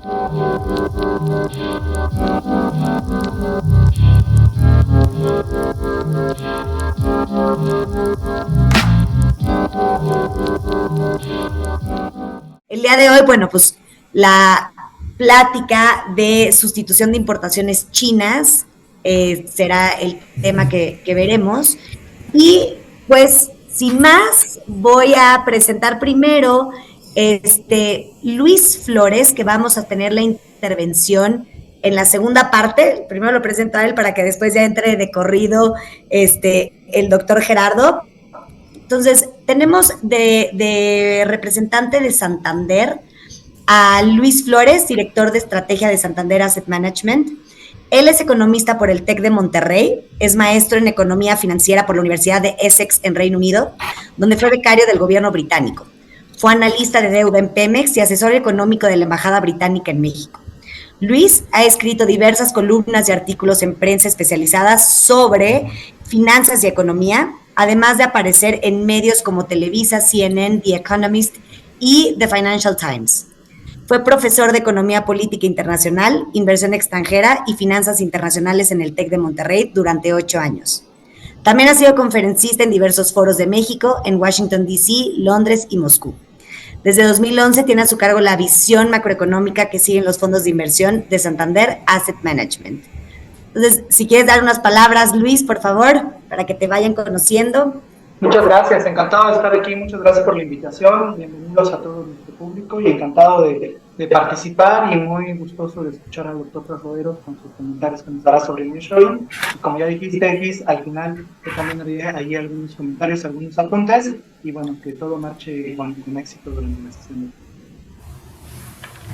El día de hoy, bueno, pues la plática de sustitución de importaciones chinas será el tema que veremos. Y pues, sin más, voy a presentar primero Luis Flores, que vamos a tener la intervención en la segunda parte. Primero lo presento a él para que después ya entre de corrido el doctor Gerardo. Entonces, tenemos de representante de Santander a Luis Flores, director de estrategia de Santander Asset Management. Él es economista por el TEC de Monterrey, es maestro en economía financiera por la Universidad de Essex en Reino Unido, donde fue becario del gobierno británico. Fue analista de deuda en Pemex y asesor económico de la Embajada Británica en México. Luis ha escrito diversas columnas y artículos en prensa especializadas sobre finanzas y economía, además de aparecer en medios como Televisa, CNN, The Economist y The Financial Times. Fue profesor de Economía Política Internacional, Inversión Extranjera y Finanzas Internacionales en el TEC de Monterrey durante 8 años. También ha sido conferencista en diversos foros de México, en Washington, D.C., Londres y Moscú. Desde 2011 tiene a su cargo la visión macroeconómica que siguen los fondos de inversión de Santander Asset Management. Entonces, si quieres dar unas palabras, Luis, por favor, para que te vayan conociendo. Muchas gracias, encantado de estar aquí, muchas gracias por la invitación, bienvenidos a todo nuestro público y encantado de participar y muy gustoso de escuchar al doctor Trasloderos con sus comentarios que nos dará sobre el nearshoring. Como ya dijiste, X, al final yo también haré ahí algunos comentarios, algunos apuntes y bueno, que todo marche con éxito durante la sesión.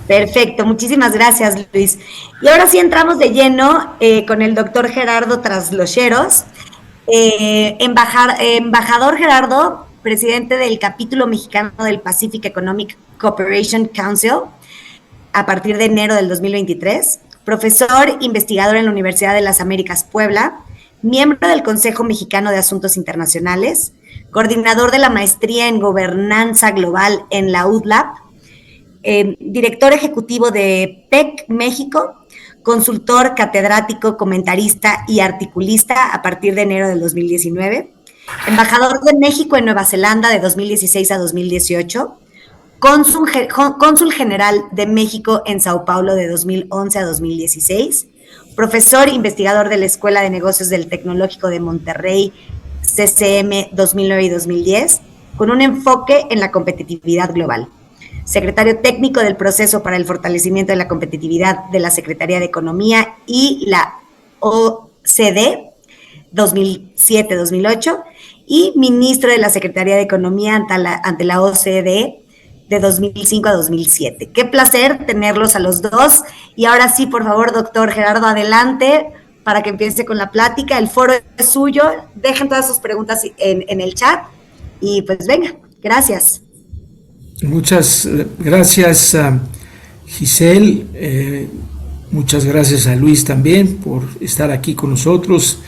Perfecto, muchísimas gracias, Luis. Y ahora sí entramos de lleno con el doctor Gerardo Traslocheros. Embajador Gerardo, presidente del capítulo mexicano del Pacific Economic Cooperation Council a partir de enero del 2023, profesor investigador en la Universidad de las Américas Puebla, miembro del Consejo Mexicano de Asuntos Internacionales, coordinador de la maestría en Gobernanza Global en la UDLAP, director ejecutivo de PEC México, consultor, catedrático, comentarista y articulista a partir de enero del 2019, embajador de México en Nueva Zelanda de 2016 a 2018, cónsul general de México en Sao Paulo de 2011 a 2016, profesor investigador de la Escuela de Negocios del Tecnológico de Monterrey, CCM 2009 y 2010, con un enfoque en la competitividad global. Secretario técnico del proceso para el fortalecimiento de la competitividad de la Secretaría de Economía y la OCDE 2007-2008 y ministro de la Secretaría de Economía ante la OCDE de 2005 a 2007. Qué placer tenerlos a los dos. Y ahora sí, por favor, doctor Gerardo, adelante para que empiece con la plática. El foro es suyo. Dejen todas sus preguntas en el chat. Y pues venga, gracias. Muchas gracias, Giselle. Muchas gracias a Luis también por estar aquí con nosotros.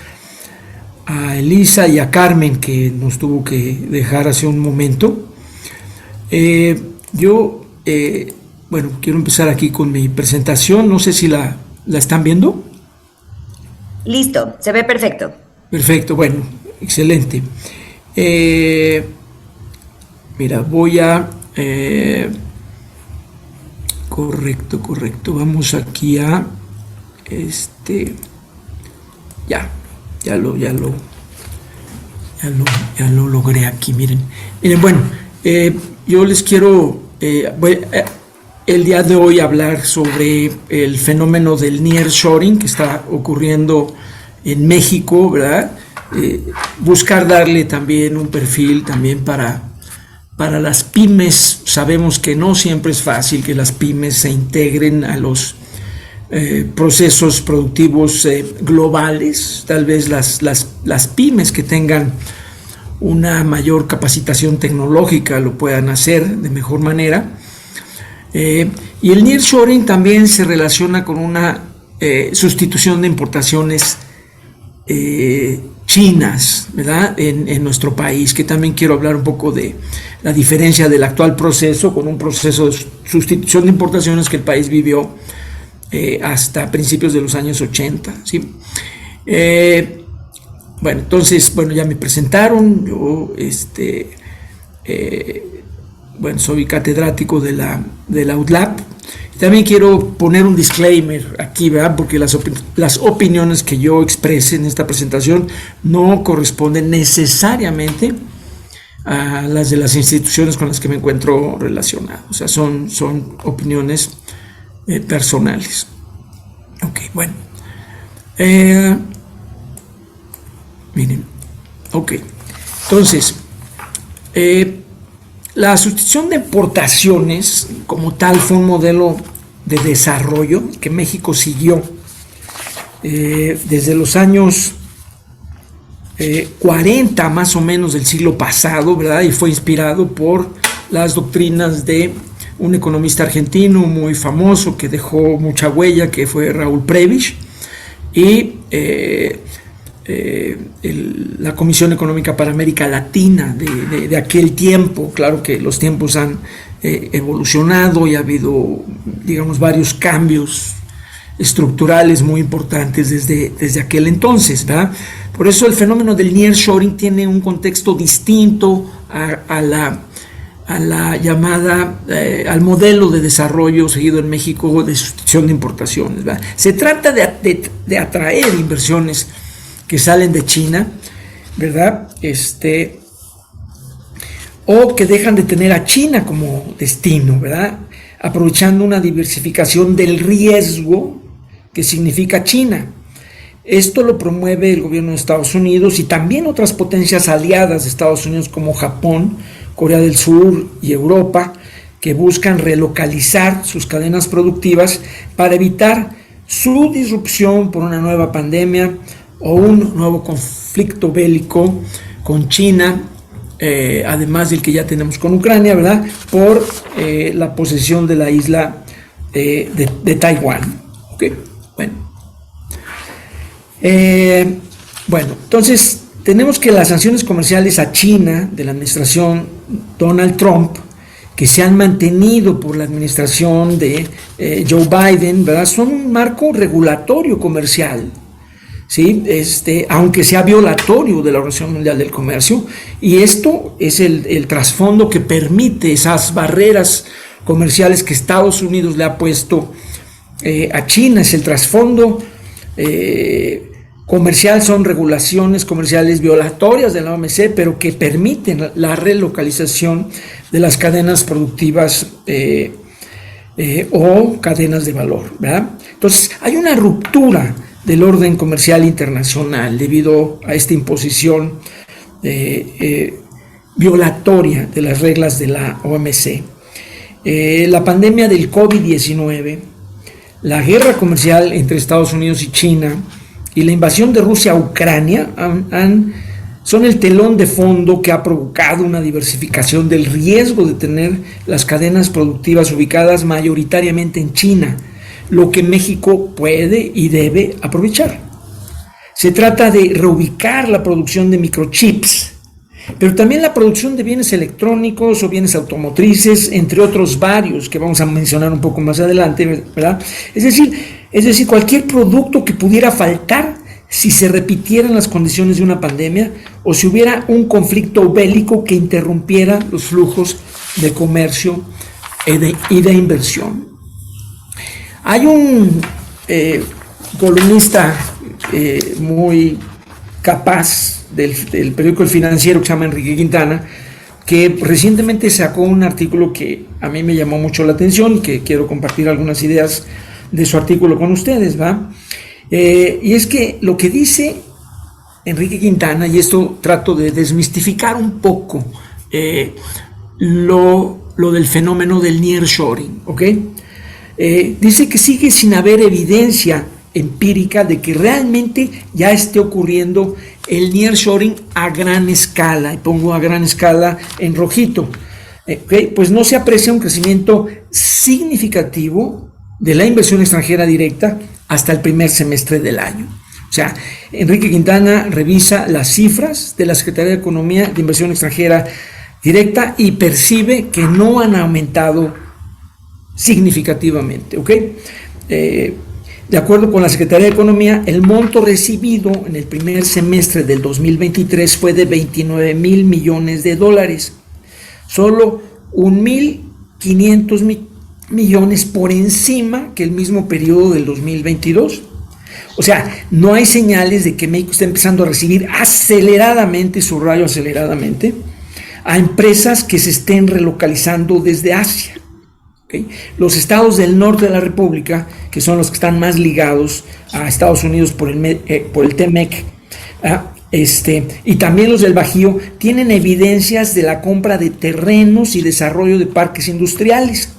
A Elisa y a Carmen, que nos tuvo que dejar hace un momento. Yo quiero empezar aquí con mi presentación. No sé si la están viendo. Listo, se ve perfecto. Perfecto, bueno, excelente. Mira, voy a... correcto. Vamos aquí a... Ya lo logré aquí, miren, bueno, yo les quiero el día de hoy hablar sobre el fenómeno del nearshoring que está ocurriendo en México, ¿verdad? Buscar darle también un perfil también para las pymes. Sabemos que no siempre es fácil que las pymes se integren a los procesos productivos globales. Tal vez las pymes que tengan una mayor capacitación tecnológica lo puedan hacer de mejor manera. Y el nearshoring también se relaciona con una sustitución de importaciones chinas, ¿verdad? En nuestro país, que también quiero hablar un poco de la diferencia del actual proceso con un proceso de sustitución de importaciones que el país vivió hasta principios de los años 80, ¿sí? Bueno, entonces, bueno, ya me presentaron, yo, bueno, soy catedrático de la UDLAP. También quiero poner un disclaimer aquí, ¿verdad? Porque las opiniones que yo exprese en esta presentación no corresponden necesariamente a las de las instituciones con las que me encuentro relacionado. O sea, son opiniones personales. Ok, bueno. Miren, ok. Entonces, la sustitución de importaciones como tal fue un modelo de desarrollo que México siguió desde los años 40 más o menos del siglo pasado, ¿verdad? Y fue inspirado por las doctrinas de un economista argentino muy famoso que dejó mucha huella, que fue Raúl Prebisch, y la Comisión Económica para América Latina de aquel tiempo. Claro que los tiempos han evolucionado y ha habido, digamos, varios cambios estructurales muy importantes desde aquel entonces, ¿verdad? Por eso el fenómeno del nearshoring tiene un contexto distinto a la llamada, al modelo de desarrollo seguido en México de sustitución de importaciones, ¿verdad? Se trata de atraer inversiones que salen de China, ¿verdad? O que dejan de tener a China como destino, ¿verdad? Aprovechando una diversificación del riesgo que significa China. Esto lo promueve el gobierno de Estados Unidos y también otras potencias aliadas de Estados Unidos como Japón, Corea del Sur y Europa, que buscan relocalizar sus cadenas productivas para evitar su disrupción por una nueva pandemia o un nuevo conflicto bélico con China, además del que ya tenemos con Ucrania, ¿verdad? Por la posesión de la isla de Taiwán. ¿Okay? Bueno, entonces tenemos que las sanciones comerciales a China de la administración Donald Trump, que se han mantenido por la administración de Joe Biden, ¿verdad? Son un marco regulatorio comercial, ¿sí? Aunque sea violatorio de la Organización Mundial del Comercio, y esto es el trasfondo que permite esas barreras comerciales que Estados Unidos le ha puesto a China. Es el trasfondo comercial, son regulaciones comerciales violatorias de la OMC, pero que permiten la relocalización de las cadenas productivas o cadenas de valor, ¿verdad? Entonces, hay una ruptura del orden comercial internacional debido a esta imposición violatoria de las reglas de la OMC. La pandemia del COVID-19, la guerra comercial entre Estados Unidos y China y la invasión de Rusia a Ucrania son el telón de fondo que ha provocado una diversificación del riesgo de tener las cadenas productivas ubicadas mayoritariamente en China, lo que México puede y debe aprovechar. Se trata de reubicar la producción de microchips, pero también la producción de bienes electrónicos o bienes automotrices, entre otros varios que vamos a mencionar un poco más adelante, ¿verdad? Es decir, cualquier producto que pudiera faltar si se repitieran las condiciones de una pandemia o si hubiera un conflicto bélico que interrumpiera los flujos de comercio y de inversión. Hay un columnista muy capaz del periódico El Financiero, que se llama Enrique Quintana, que recientemente sacó un artículo que a mí me llamó mucho la atención y que quiero compartir algunas ideas de su artículo con ustedes, ¿va? Y es que lo que dice Enrique Quintana, y esto trato de desmistificar un poco lo del fenómeno del nearshoring, ¿ok? Dice que sigue sin haber evidencia empírica de que realmente ya esté ocurriendo el nearshoring a gran escala, y pongo a gran escala en rojito, pues no se aprecia un crecimiento significativo de la inversión extranjera directa hasta el primer semestre del año. O sea, Enrique Quintana revisa las cifras de la Secretaría de Economía de Inversión Extranjera directa y percibe que no han aumentado significativamente, ¿ok? De acuerdo con la Secretaría de Economía, el monto recibido en el primer semestre del 2023 fue de 29,000 millones de dólares, solo 1,500 millones por encima que el mismo periodo del 2022. O sea, no hay señales de que México esté empezando a recibir aceleradamente, subrayo aceleradamente, a empresas que se estén relocalizando desde Asia. ¿Okay? Los estados del norte de la República, que son los que están más ligados a Estados Unidos por el TEMEC, y también los del Bajío, tienen evidencias de la compra de terrenos y desarrollo de parques industriales.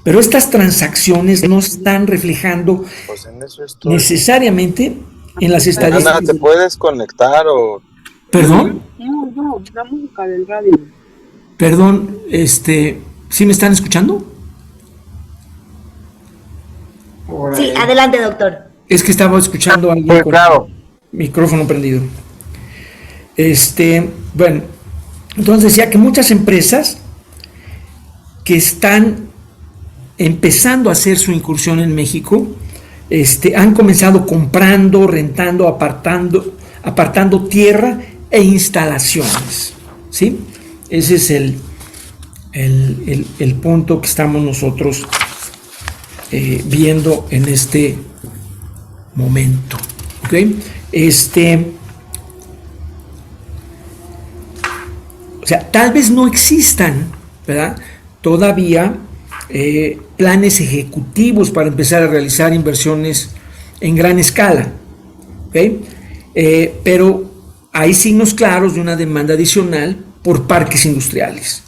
Pero estas transacciones no están reflejando pues en eso estoy necesariamente en las estadísticas. Ana, ¿te puedes conectar o...? ¿Perdón? No, la música del radio. Perdón, ¿sí me están escuchando? Sí, adelante, doctor. Es que estaba escuchando a alguien Pues con claro. micrófono prendido. Bueno, entonces decía que muchas empresas que están empezando a hacer su incursión en México, han comenzado comprando, rentando, apartando tierra e instalaciones, ¿sí? Ese es el punto que estamos nosotros viendo en este momento, ¿ok? O sea, tal vez no existan, ¿verdad?, todavía planes ejecutivos para empezar a realizar inversiones en gran escala, ¿okay? Pero hay signos claros de una demanda adicional por parques industriales.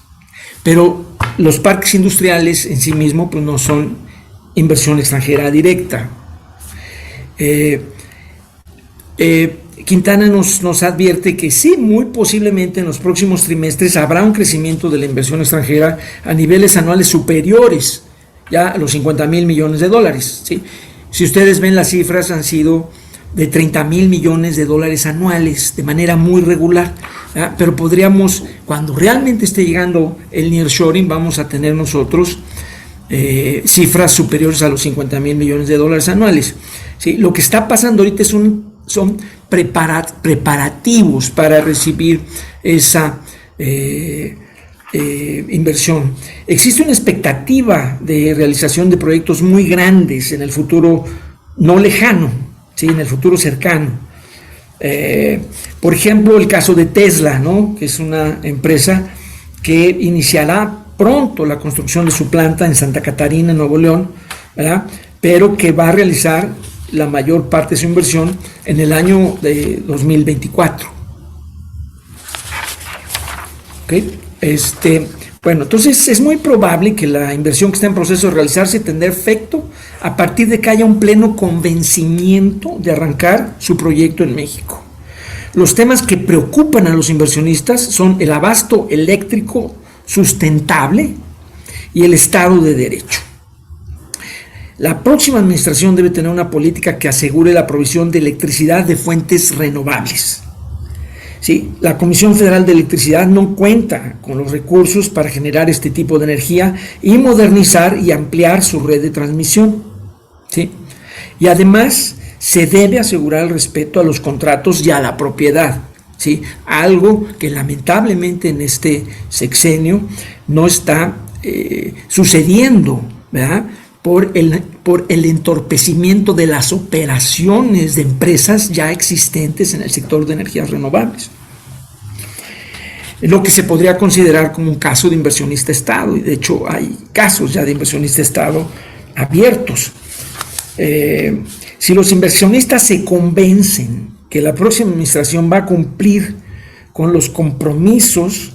Pero los parques industriales en sí mismos pues, no son inversión extranjera directa. Quintana nos advierte que sí, muy posiblemente en los próximos trimestres habrá un crecimiento de la inversión extranjera a niveles anuales superiores ya a los 50,000 millones de dólares, ¿sí? Si ustedes ven las cifras han sido de 30,000 millones de dólares anuales de manera muy regular, ¿verdad? Pero podríamos, cuando realmente esté llegando el nearshoring, vamos a tener nosotros cifras superiores a los 50,000 millones de dólares anuales, ¿sí? Lo que está pasando ahorita son preparativos para recibir esa inversión. Existe una expectativa de realización de proyectos muy grandes en el futuro no lejano, ¿sí? En el futuro cercano. Por ejemplo, el caso de Tesla, ¿no?, que es una empresa que iniciará pronto la construcción de su planta en Santa Catarina, Nuevo León, ¿verdad?, pero que va a realizar la mayor parte de su inversión en el año de 2024. ¿Ok? Bueno, entonces es muy probable que la inversión que está en proceso de realizarse tendrá efecto a partir de que haya un pleno convencimiento de arrancar su proyecto en México. Los temas que preocupan a los inversionistas son el abasto eléctrico sustentable y el Estado de Derecho. La próxima administración debe tener una política que asegure la provisión de electricidad de fuentes renovables. Sí, la Comisión Federal de Electricidad no cuenta con los recursos para generar este tipo de energía y modernizar y ampliar su red de transmisión. ¿Sí? Y además se debe asegurar el respeto a los contratos y a la propiedad. ¿Sí? Algo que lamentablemente en este sexenio no está sucediendo, ¿verdad?, por el entorpecimiento de las operaciones de empresas ya existentes en el sector de energías renovables. Lo que se podría considerar como un caso de inversionista Estado, y de hecho hay casos ya de inversionista Estado abiertos. Si los inversionistas se convencen que la próxima administración va a cumplir con los compromisos,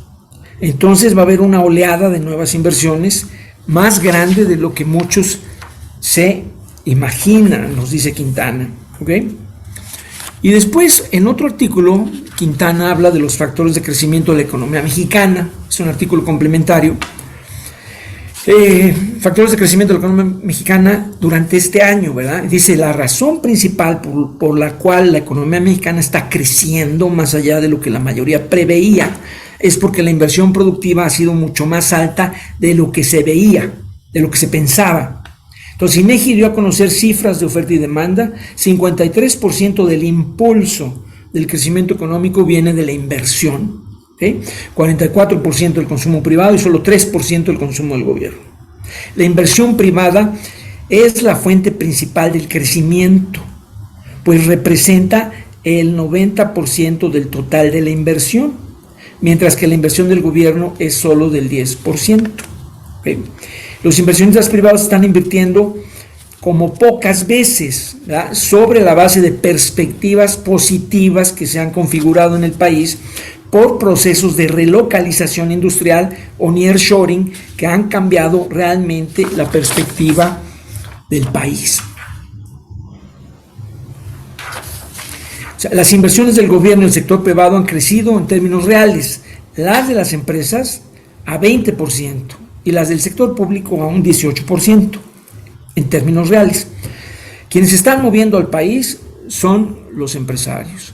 entonces va a haber una oleada de nuevas inversiones más grande de lo que muchos se imaginan, nos dice Quintana, ¿ok? Y después, en otro artículo, Quintana habla de los factores de crecimiento de la economía mexicana, es un artículo complementario. Factores de crecimiento de la economía mexicana durante este año, ¿verdad? Dice, la razón principal por la cual la economía mexicana está creciendo más allá de lo que la mayoría preveía es porque la inversión productiva ha sido mucho más alta de lo que se veía, de lo que se pensaba. Entonces, INEGI dio a conocer cifras de oferta y demanda. 53% del impulso del crecimiento económico viene de la inversión, ¿sí? 44% del consumo privado y solo 3% del consumo del gobierno. La inversión privada es la fuente principal del crecimiento, pues representa el 90% del total de la inversión, mientras que la inversión del gobierno es solo del 10%. ¿Okay? Los inversionistas privados están invirtiendo como pocas veces, ¿verdad?, sobre la base de perspectivas positivas que se han configurado en el país por procesos de relocalización industrial o nearshoring que han cambiado realmente la perspectiva del país. O sea, las inversiones del gobierno y el sector privado han crecido en términos reales, las de las empresas a 20% y las del sector público a un 18% en términos reales. Quienes están moviendo al país son los empresarios.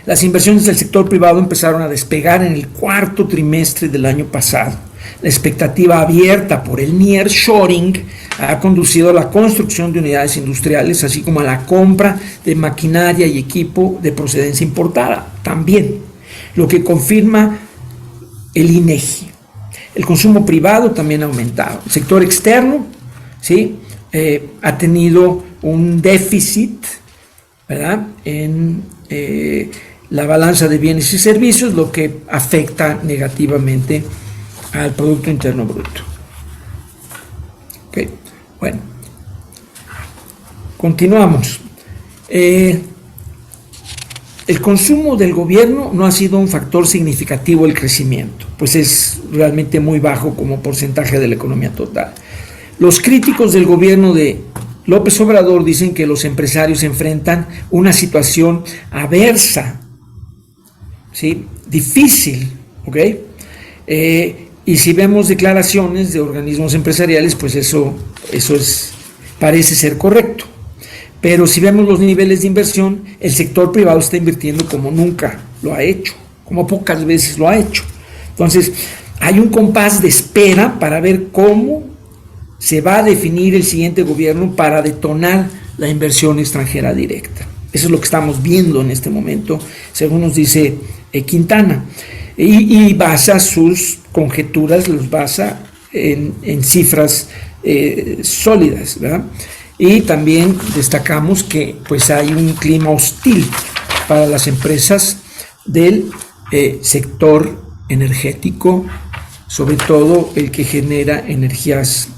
Las inversiones del sector privado empezaron a despegar en el cuarto trimestre del año pasado. La expectativa abierta por el nearshoring ha conducido a la construcción de unidades industriales, así como a la compra de maquinaria y equipo de procedencia importada, también, lo que confirma el INEGI. El consumo privado también ha aumentado. El sector externo, ¿sí?, ha tenido un déficit, ¿verdad?, en la balanza de bienes y servicios, lo que afecta negativamente al Producto Interno Bruto. Okay. Bueno, continuamos. El consumo del gobierno no ha sido un factor significativo del crecimiento, pues es realmente muy bajo como porcentaje de la economía total. Los críticos del gobierno de López Obrador dicen que los empresarios enfrentan una situación adversa, ¿sí?, difícil, ¿ok? Y si vemos declaraciones de organismos empresariales, pues eso parece ser correcto. Pero si vemos los niveles de inversión, el sector privado está invirtiendo como nunca lo ha hecho, como pocas veces lo ha hecho. Entonces, hay un compás de espera para ver cómo se va a definir el siguiente gobierno para detonar la inversión extranjera directa. Eso es lo que estamos viendo en este momento, según nos dice Quintana. Y basa sus conjeturas, los basa en cifras sólidas, ¿verdad? Y también destacamos que pues hay un clima hostil para las empresas del sector energético, sobre todo el que genera energías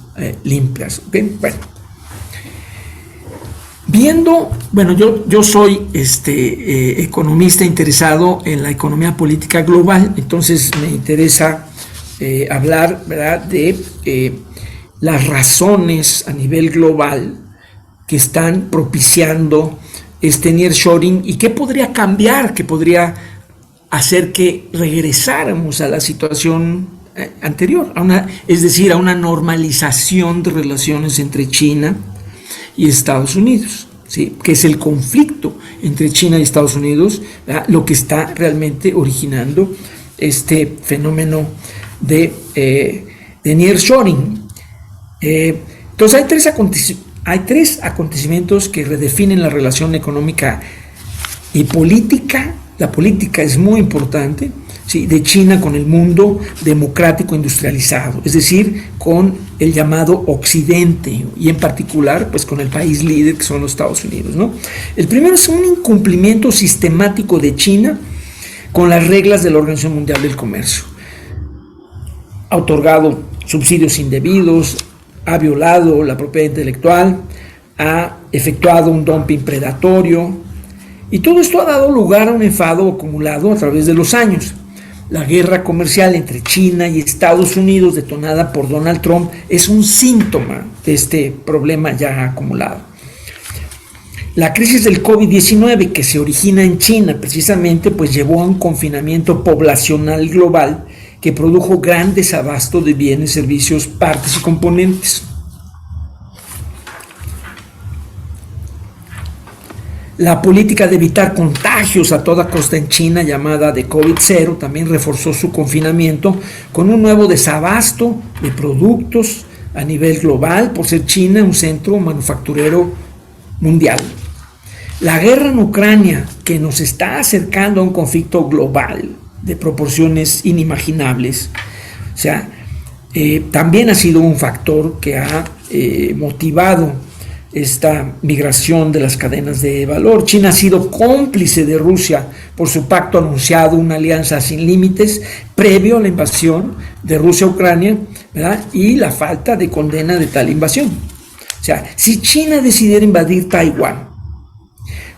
limpias. ¿Okay? Bueno, yo soy economista interesado en la economía política global, entonces me interesa hablar, ¿verdad?, de las razones a nivel global que están propiciando este nearshoring y qué podría cambiar, qué podría hacer que regresáramos a la situación anterior, es decir, a una normalización de relaciones entre China y Estados Unidos, ¿sí?, que es el conflicto entre China y Estados Unidos, ¿verdad?, lo que está realmente originando este fenómeno de nearshoring. Entonces hay tres acontecimientos que redefinen la relación económica y política. La política es muy importante, ¿sí?, de China con el mundo democrático industrializado, es decir, con el llamado Occidente y en particular pues con el país líder que son los Estados Unidos, ¿no? El primero es un incumplimiento sistemático de China con las reglas de la Organización Mundial del Comercio. Ha otorgado subsidios indebidos, ha violado la propiedad intelectual, ha efectuado un dumping predatorio, y todo esto ha dado lugar a un enfado acumulado a través de los años. La guerra comercial entre China y Estados Unidos, detonada por Donald Trump, es un síntoma de este problema ya acumulado. La crisis del COVID-19, que se origina en China precisamente, pues llevó a un confinamiento poblacional global que produjo gran desabasto de bienes, servicios, partes y componentes. La política de evitar contagios a toda costa en China, llamada de COVID-0, también reforzó su confinamiento con un nuevo desabasto de productos a nivel global, por ser China un centro manufacturero mundial. La guerra en Ucrania, que nos está acercando a un conflicto global de proporciones inimaginables, o sea, también ha sido un factor que ha motivado esta migración de las cadenas de valor. China ha sido cómplice de Rusia por su pacto anunciado, una alianza sin límites, previo a la invasión de Rusia a Ucrania, ¿verdad? Y la falta de condena de tal invasión. O sea, si China decidiera invadir Taiwán,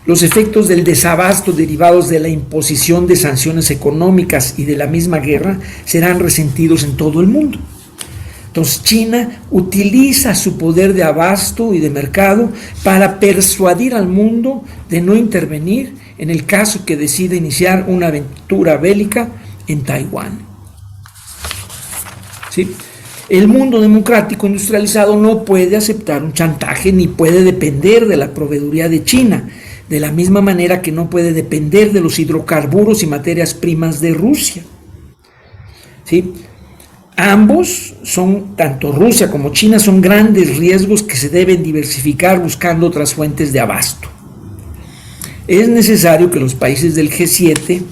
los efectos del desabasto derivados de la imposición de sanciones económicas y de la misma guerra serán resentidos en todo el mundo. Entonces China utiliza su poder de abasto y de mercado para persuadir al mundo de no intervenir en el caso que decida iniciar una aventura bélica en Taiwán. ¿Sí? El mundo democrático industrializado no puede aceptar un chantaje ni puede depender de la proveeduría de China, de la misma manera que no puede depender de los hidrocarburos y materias primas de Rusia. ¿Sí? Ambos son, tanto Rusia como China, son grandes riesgos que se deben diversificar buscando otras fuentes de abasto. Es necesario que los países del G7,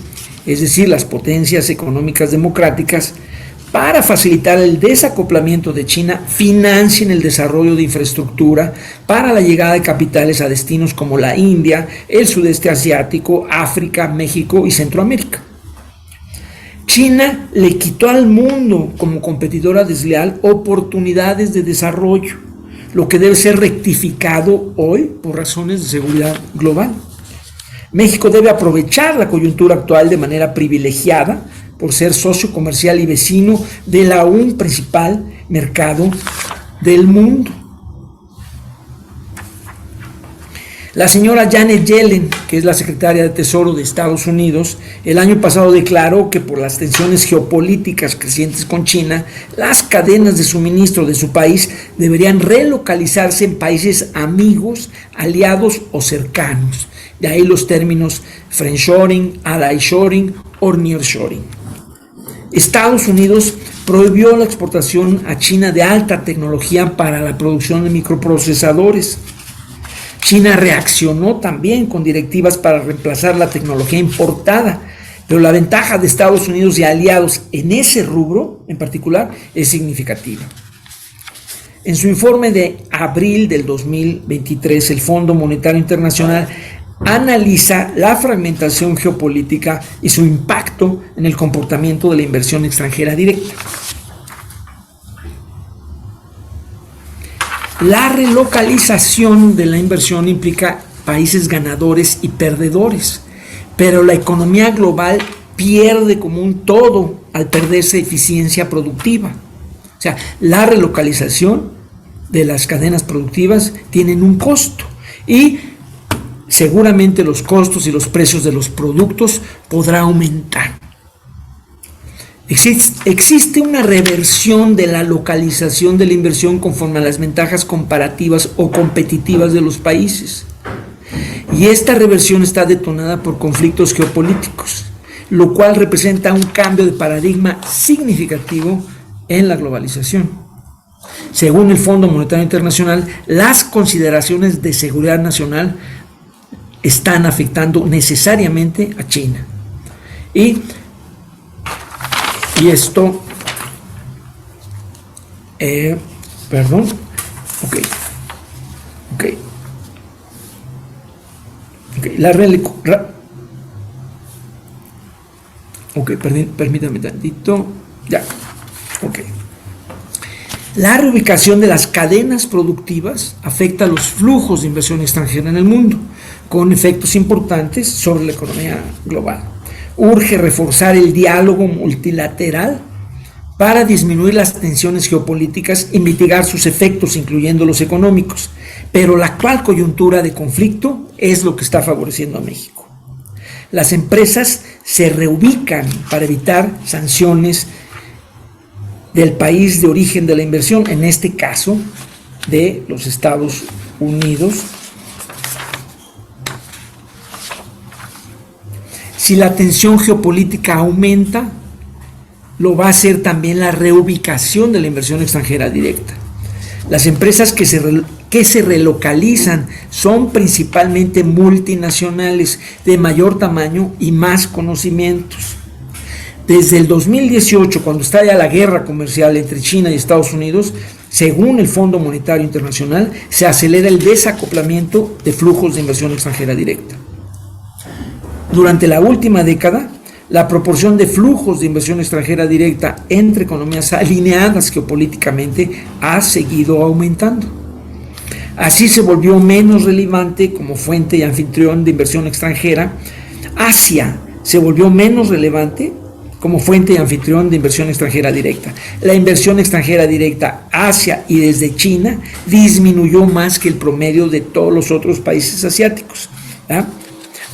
es decir, las potencias económicas democráticas, para facilitar el desacoplamiento de China, financien el desarrollo de infraestructura para la llegada de capitales a destinos como la India, el sudeste asiático, África, México y Centroamérica. China le quitó al mundo, como competidora desleal, oportunidades de desarrollo, lo que debe ser rectificado hoy por razones de seguridad global. México debe aprovechar la coyuntura actual de manera privilegiada por ser socio comercial y vecino del aún principal mercado del mundo. La señora Janet Yellen, que es la secretaria de Tesoro de Estados Unidos, el año pasado declaró que por las tensiones geopolíticas crecientes con China, las cadenas de suministro de su país deberían relocalizarse en países amigos, aliados o cercanos. De ahí los términos friendshoring, allyshoring o nearshoring. Estados Unidos prohibió la exportación a China de alta tecnología para la producción de microprocesadores. China reaccionó también con directivas para reemplazar la tecnología importada, pero la ventaja de Estados Unidos y aliados en ese rubro en particular es significativa. En su informe de abril del 2023, el Fondo Monetario Internacional analiza la fragmentación geopolítica y su impacto en el comportamiento de la inversión extranjera directa. La relocalización de la inversión implica países ganadores y perdedores, pero la economía global pierde como un todo al perderse eficiencia productiva. O sea, la relocalización de las cadenas productivas tienen un costo y seguramente los costos y los precios de los productos podrán aumentar. Existe una reversión de la localización de la inversión conforme a las ventajas comparativas o competitivas de los países. Y esta reversión está detonada por conflictos geopolíticos, lo cual representa un cambio de paradigma significativo en la globalización. Según el Fondo Monetario Internacional, las consideraciones de seguridad nacional están afectando necesariamente a China. Y esto, permítame tantito, ya, La reubicación de las cadenas productivas afecta los flujos de inversión extranjera en el mundo, con efectos importantes sobre la economía global. Urge reforzar el diálogo multilateral para disminuir las tensiones geopolíticas y mitigar sus efectos, incluyendo los económicos. Pero la actual coyuntura de conflicto es lo que está favoreciendo a México. Las empresas se reubican para evitar sanciones del país de origen de la inversión, en este caso de los Estados Unidos Si la tensión geopolítica aumenta, lo va a hacer también la reubicación de la inversión extranjera directa. Las empresas que se relocalizan son principalmente multinacionales de mayor tamaño y más conocimientos. Desde el 2018, cuando estalla la guerra comercial entre China y Estados Unidos, según el Fondo Monetario Internacional, se acelera el desacoplamiento de flujos de inversión extranjera directa. Durante la última década, la proporción de flujos de inversión extranjera directa entre economías alineadas geopolíticamente ha seguido aumentando. Así se volvió menos relevante como fuente y anfitrión de inversión extranjera. Asia se volvió menos relevante como fuente y anfitrión de inversión extranjera directa. La inversión extranjera directa hacia y desde China disminuyó más que el promedio de todos los otros países asiáticos, ¿verdad?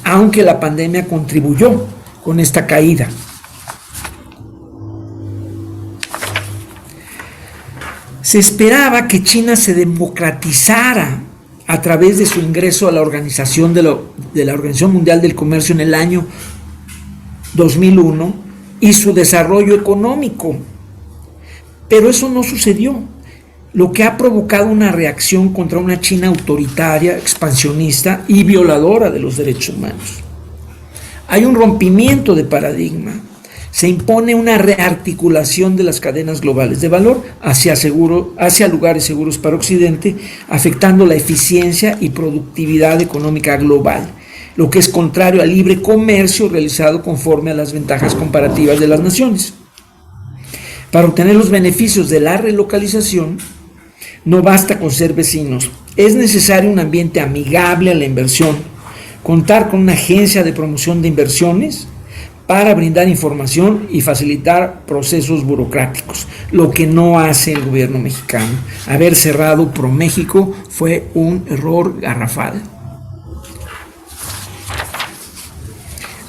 Aunque la pandemia contribuyó con esta caída. Se esperaba que China se democratizara a través de su ingreso a la Organización de la Organización Mundial del Comercio en el año 2001 y su desarrollo económico, pero eso no sucedió, lo que ha provocado una reacción contra una China autoritaria, expansionista y violadora de los derechos humanos. Hay un rompimiento de paradigma, se impone una rearticulación de las cadenas globales de valor hacia lugares seguros para Occidente, afectando la eficiencia y productividad económica global, lo que es contrario al libre comercio realizado conforme a las ventajas comparativas de las naciones. Para obtener los beneficios de la relocalización, no basta con ser vecinos, es necesario un ambiente amigable a la inversión, contar con una agencia de promoción de inversiones para brindar información y facilitar procesos burocráticos, lo que no hace el gobierno mexicano. Haber cerrado ProMéxico fue un error garrafal.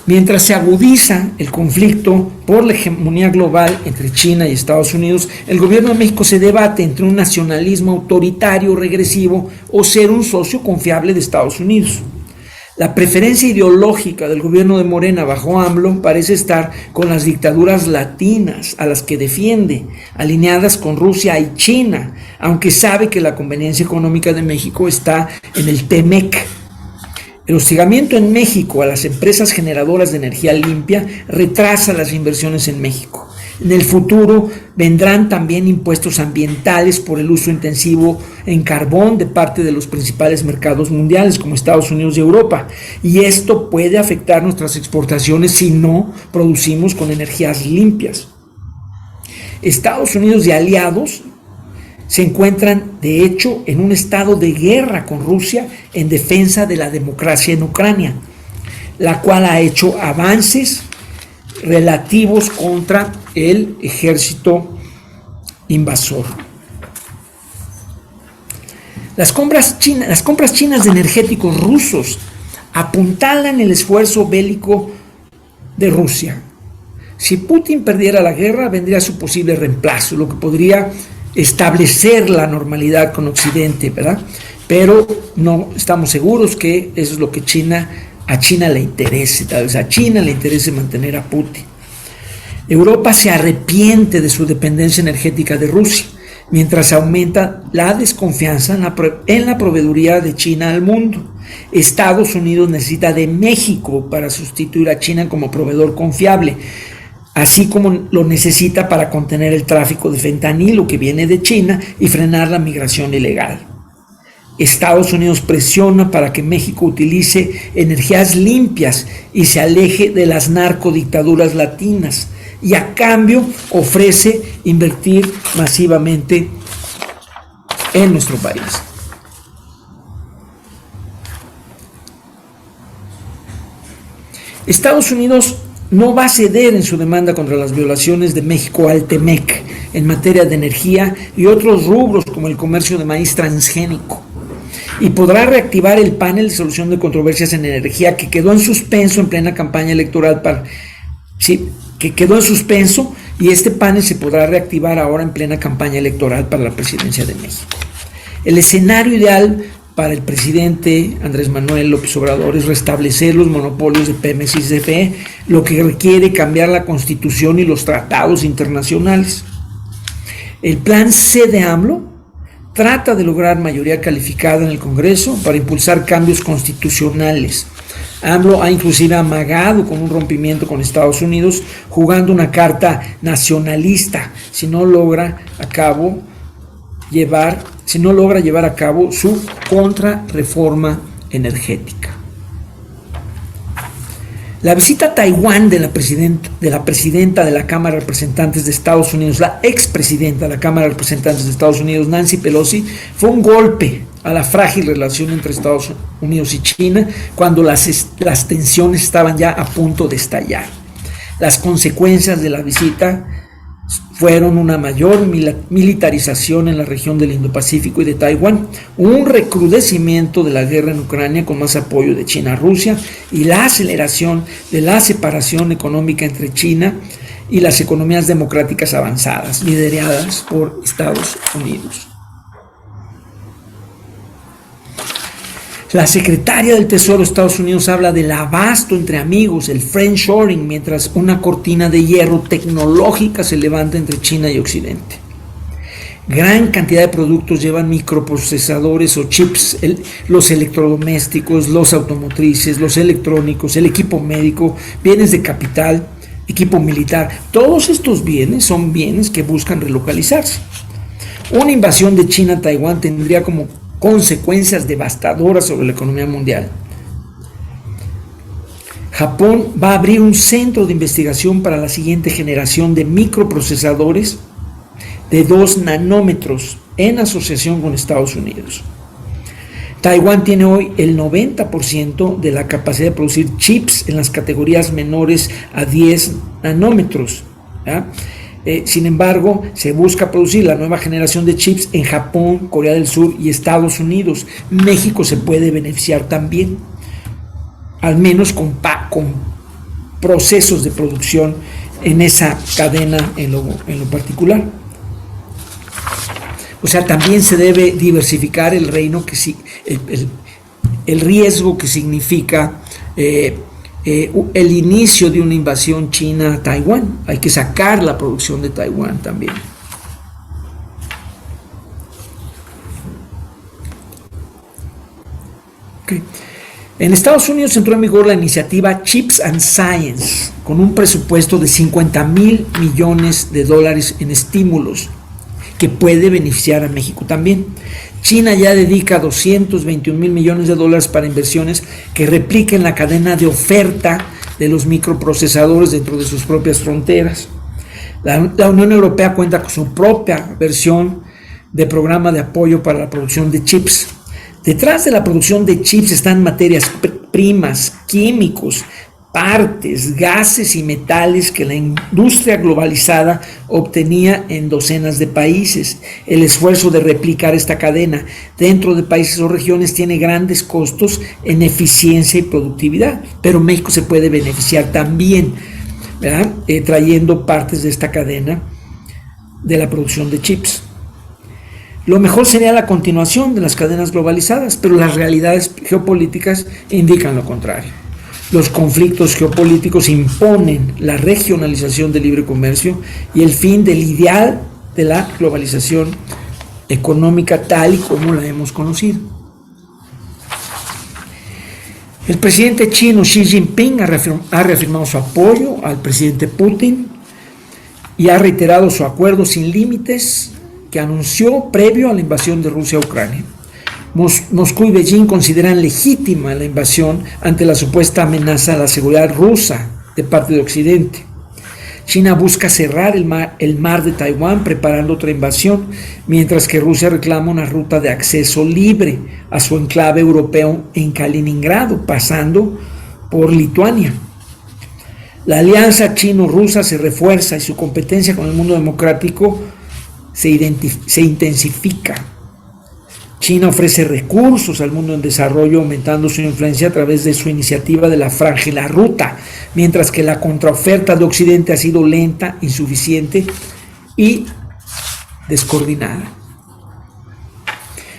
Mientras se agudiza el conflicto por la hegemonía global entre China y Estados Unidos, el gobierno de México se debate entre un nacionalismo autoritario regresivo o ser un socio confiable de Estados Unidos. La preferencia ideológica del gobierno de Morena bajo AMLO parece estar con las dictaduras latinas a las que defiende, alineadas con Rusia y China, aunque sabe que la conveniencia económica de México está en el TEMEC. El hostigamiento en México a las empresas generadoras de energía limpia retrasa las inversiones en México. En el futuro vendrán también impuestos ambientales por el uso intensivo en carbón de parte de los principales mercados mundiales como Estados Unidos y Europa, y esto puede afectar nuestras exportaciones si no producimos con energías limpias. Estados Unidos y aliados se encuentran, de hecho, en un estado de guerra con Rusia en defensa de la democracia en Ucrania, la cual ha hecho avances relativos contra el ejército invasor. Las compras chinas de energéticos rusos apuntalan el esfuerzo bélico de Rusia. Si Putin perdiera la guerra, vendría su posible reemplazo, lo que podría establecer la normalidad con Occidente, ¿verdad? Pero no estamos seguros que eso es lo que a China le interese. Tal vez a China le interese mantener a Putin. Europa se arrepiente de su dependencia energética de Rusia, mientras aumenta la desconfianza en la proveeduría de China al mundo. Estados Unidos necesita de México para sustituir a China como proveedor confiable, así como lo necesita para contener el tráfico de fentanilo que viene de China y frenar la migración ilegal. Estados Unidos presiona para que México utilice energías limpias y se aleje de las narcodictaduras latinas, y a cambio ofrece invertir masivamente en nuestro país. Estados Unidos no va a ceder en su demanda contra las violaciones de México al TEMEC en materia de energía y otros rubros como el comercio de maíz transgénico, y podrá reactivar el panel de solución de controversias en energía que quedó en suspenso en plena campaña electoral y este panel se podrá reactivar ahora en plena campaña electoral para la presidencia de México. El escenario ideal para el presidente Andrés Manuel López Obrador es restablecer los monopolios de Pemex y CFE, lo que requiere cambiar la Constitución y los tratados internacionales. El plan C de AMLO trata de lograr mayoría calificada en el Congreso para impulsar cambios constitucionales. AMLO ha inclusive amagado con un rompimiento con Estados Unidos, jugando una carta nacionalista si no logra llevar a cabo su contrarreforma energética. La visita a Taiwán de la presidenta de la Cámara de Representantes de Estados Unidos, la expresidenta de la Cámara de Representantes de Estados Unidos, Nancy Pelosi, fue un golpe a la frágil relación entre Estados Unidos y China cuando las tensiones estaban ya a punto de estallar. Las consecuencias de la visita fueron una mayor militarización en la región del Indo-Pacífico y de Taiwán, un recrudecimiento de la guerra en Ucrania con más apoyo de China a Rusia y la aceleración de la separación económica entre China y las economías democráticas avanzadas, lideradas por Estados Unidos. La secretaria del Tesoro de Estados Unidos habla del abasto entre amigos, el friendshoring, mientras una cortina de hierro tecnológica se levanta entre China y Occidente. Gran cantidad de productos llevan microprocesadores o chips, los electrodomésticos, los automotrices, los electrónicos, el equipo médico, bienes de capital, equipo militar. Todos estos bienes son bienes que buscan relocalizarse. Una invasión de China a Taiwán tendría como consecuencias devastadoras sobre la economía mundial. Japón va a abrir un centro de investigación para la siguiente generación de microprocesadores de 2 nanómetros en asociación con Estados Unidos. Taiwán tiene hoy el 90% de la capacidad de producir chips en las categorías menores a 10 nanómetros. ¿Ya? Sin embargo, se busca producir la nueva generación de chips en Japón, Corea del Sur y Estados Unidos. México se puede beneficiar también, al menos con procesos de producción en esa cadena en lo particular. O sea, también se debe diversificar el riesgo que significa el inicio de una invasión china a Taiwán. Hay que sacar la producción de Taiwán también. Okay. En Estados Unidos entró en vigor la iniciativa Chips and Science, con un presupuesto de $50,000 millones en estímulos, que puede beneficiar a México también. China ya dedica $221,000 millones para inversiones que repliquen la cadena de oferta de los microprocesadores dentro de sus propias fronteras. La Unión Europea cuenta con su propia versión de programa de apoyo para la producción de chips. Detrás de la producción de chips están materias primas, químicos, partes, gases y metales que la industria globalizada obtenía en docenas de países. El esfuerzo de replicar esta cadena dentro de países o regiones tiene grandes costos en eficiencia y productividad, pero México se puede beneficiar también, ¿verdad? Trayendo partes de esta cadena de la producción de chips. Lo mejor sería la continuación de las cadenas globalizadas, pero las realidades geopolíticas indican lo contrario. Los conflictos geopolíticos imponen la regionalización del libre comercio y el fin del ideal de la globalización económica tal y como la hemos conocido. El presidente chino Xi Jinping ha reafirmado su apoyo al presidente Putin y ha reiterado su acuerdo sin límites que anunció previo a la invasión de Rusia a Ucrania. Moscú y Beijing consideran legítima la invasión ante la supuesta amenaza a la seguridad rusa de parte de Occidente. China busca cerrar el mar de Taiwán preparando otra invasión, mientras que Rusia reclama una ruta de acceso libre a su enclave europeo en Kaliningrado, pasando por Lituania. La alianza chino-rusa se refuerza y su competencia con el mundo democrático se intensifica. China ofrece recursos al mundo en desarrollo, aumentando su influencia a través de su iniciativa de la Franja y la Ruta, mientras que la contraoferta de Occidente ha sido lenta, insuficiente y descoordinada.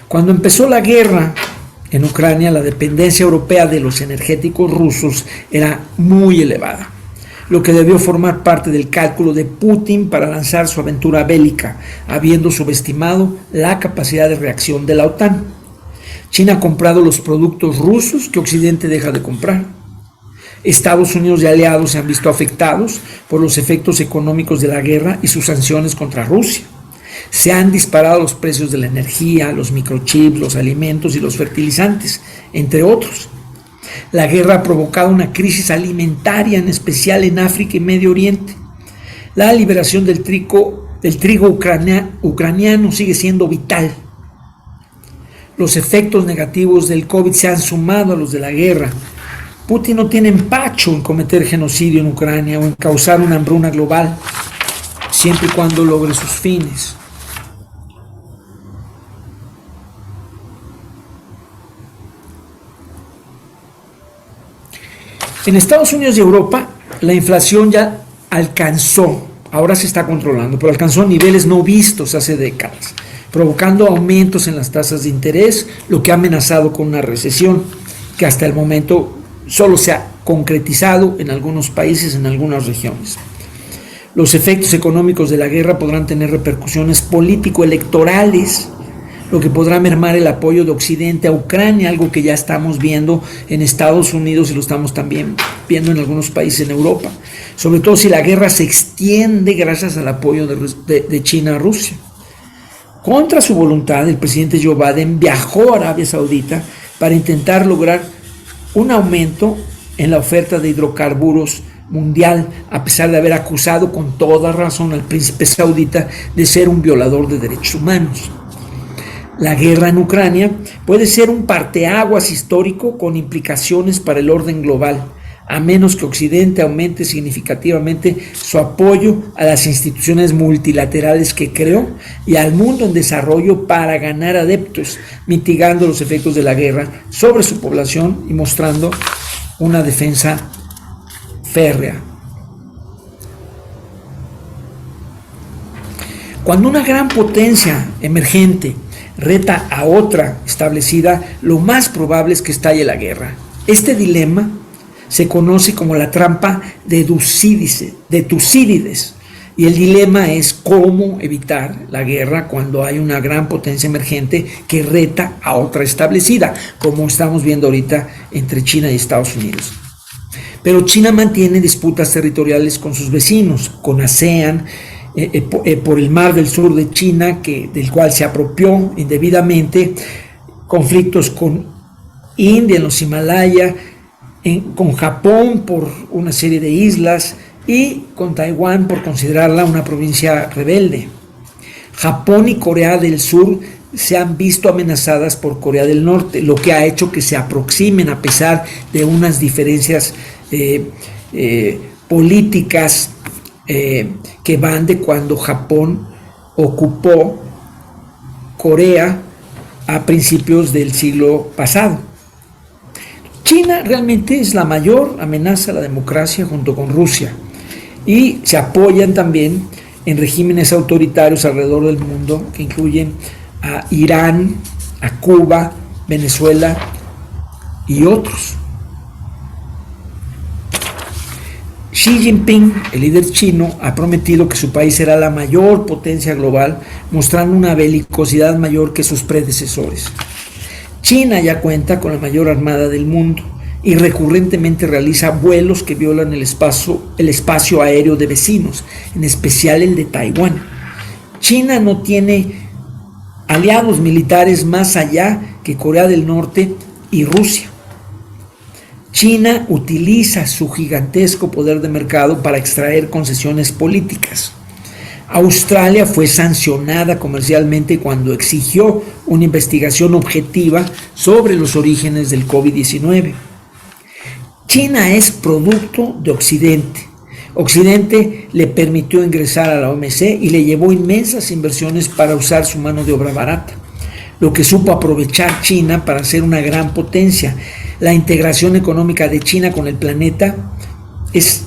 Cuando empezó la guerra En Ucrania, la dependencia europea de los energéticos rusos era muy elevada, lo que debió formar parte del cálculo de Putin para lanzar su aventura bélica, habiendo subestimado la capacidad de reacción de la OTAN. China ha comprado los productos rusos que Occidente deja de comprar. Estados Unidos y aliados se han visto afectados por los efectos económicos de la guerra y sus sanciones contra Rusia. Se han disparado los precios de la energía, los microchips, los alimentos y los fertilizantes, entre otros. La guerra ha provocado una crisis alimentaria, en especial en África y Medio Oriente. La liberación del trigo ucraniano sigue siendo vital. Los efectos negativos del COVID se han sumado a los de la guerra. Putin no tiene empacho en cometer genocidio en Ucrania o en causar una hambruna global, siempre y cuando logre sus fines. En Estados Unidos y Europa, la inflación ya alcanzó, ahora se está controlando, pero alcanzó niveles no vistos hace décadas, provocando aumentos en las tasas de interés, lo que ha amenazado con una recesión que hasta el momento solo se ha concretizado en algunos países, en algunas regiones. Los efectos económicos de la guerra podrán tener repercusiones político-electorales, lo que podrá mermar el apoyo de Occidente a Ucrania, algo que ya estamos viendo en Estados Unidos y lo estamos también viendo en algunos países en Europa, sobre todo si la guerra se extiende gracias al apoyo de China a Rusia. Contra su voluntad, el presidente Joe Biden viajó a Arabia Saudita para intentar lograr un aumento en la oferta de hidrocarburos mundial, a pesar de haber acusado con toda razón al príncipe saudita de ser un violador de derechos humanos. La guerra en Ucrania puede ser un parteaguas histórico con implicaciones para el orden global, a menos que Occidente aumente significativamente su apoyo a las instituciones multilaterales que creó y al mundo en desarrollo para ganar adeptos, mitigando los efectos de la guerra sobre su población y mostrando una defensa férrea. Cuando una gran potencia emergente reta a otra establecida, lo más probable es que estalle la guerra. Este dilema se conoce como la trampa de Tucídides, y el dilema es cómo evitar la guerra cuando hay una gran potencia emergente que reta a otra establecida, como estamos viendo ahorita entre China y Estados Unidos. Pero China mantiene disputas territoriales con sus vecinos, con ASEAN, por el mar del sur de China, del cual se apropió indebidamente, conflictos con India en los Himalaya, con Japón por una serie de islas y con Taiwán por considerarla una provincia rebelde. Japón y Corea del Sur se han visto amenazadas por Corea del Norte, lo que ha hecho que se aproximen a pesar de unas diferencias políticas que van de cuando Japón ocupó Corea a principios del siglo pasado. China realmente es la mayor amenaza a la democracia junto con Rusia, y se apoyan también en regímenes autoritarios alrededor del mundo que incluyen a Irán, a Cuba, Venezuela y otros. Xi Jinping, el líder chino, ha prometido que su país será la mayor potencia global, mostrando una belicosidad mayor que sus predecesores. China ya cuenta con la mayor armada del mundo y recurrentemente realiza vuelos que violan el espacio aéreo de vecinos, en especial el de Taiwán. China no tiene aliados militares más allá que Corea del Norte y Rusia. China utiliza su gigantesco poder de mercado para extraer concesiones políticas. Australia fue sancionada comercialmente cuando exigió una investigación objetiva sobre los orígenes del COVID-19. China es producto de Occidente. Occidente le permitió ingresar a la OMC y le llevó inmensas inversiones para usar su mano de obra barata, lo que supo aprovechar China para ser una gran potencia. La integración económica de China con el planeta es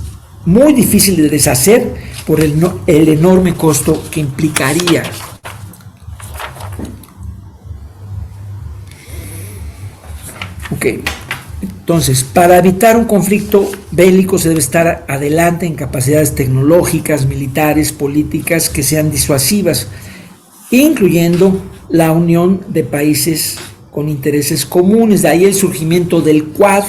muy difícil de deshacer por el enorme costo que implicaría. Ok, entonces, para evitar un conflicto bélico se debe estar adelante en capacidades tecnológicas, militares, políticas que sean disuasivas, incluyendo la unión de países con intereses comunes. De ahí el surgimiento del Quad,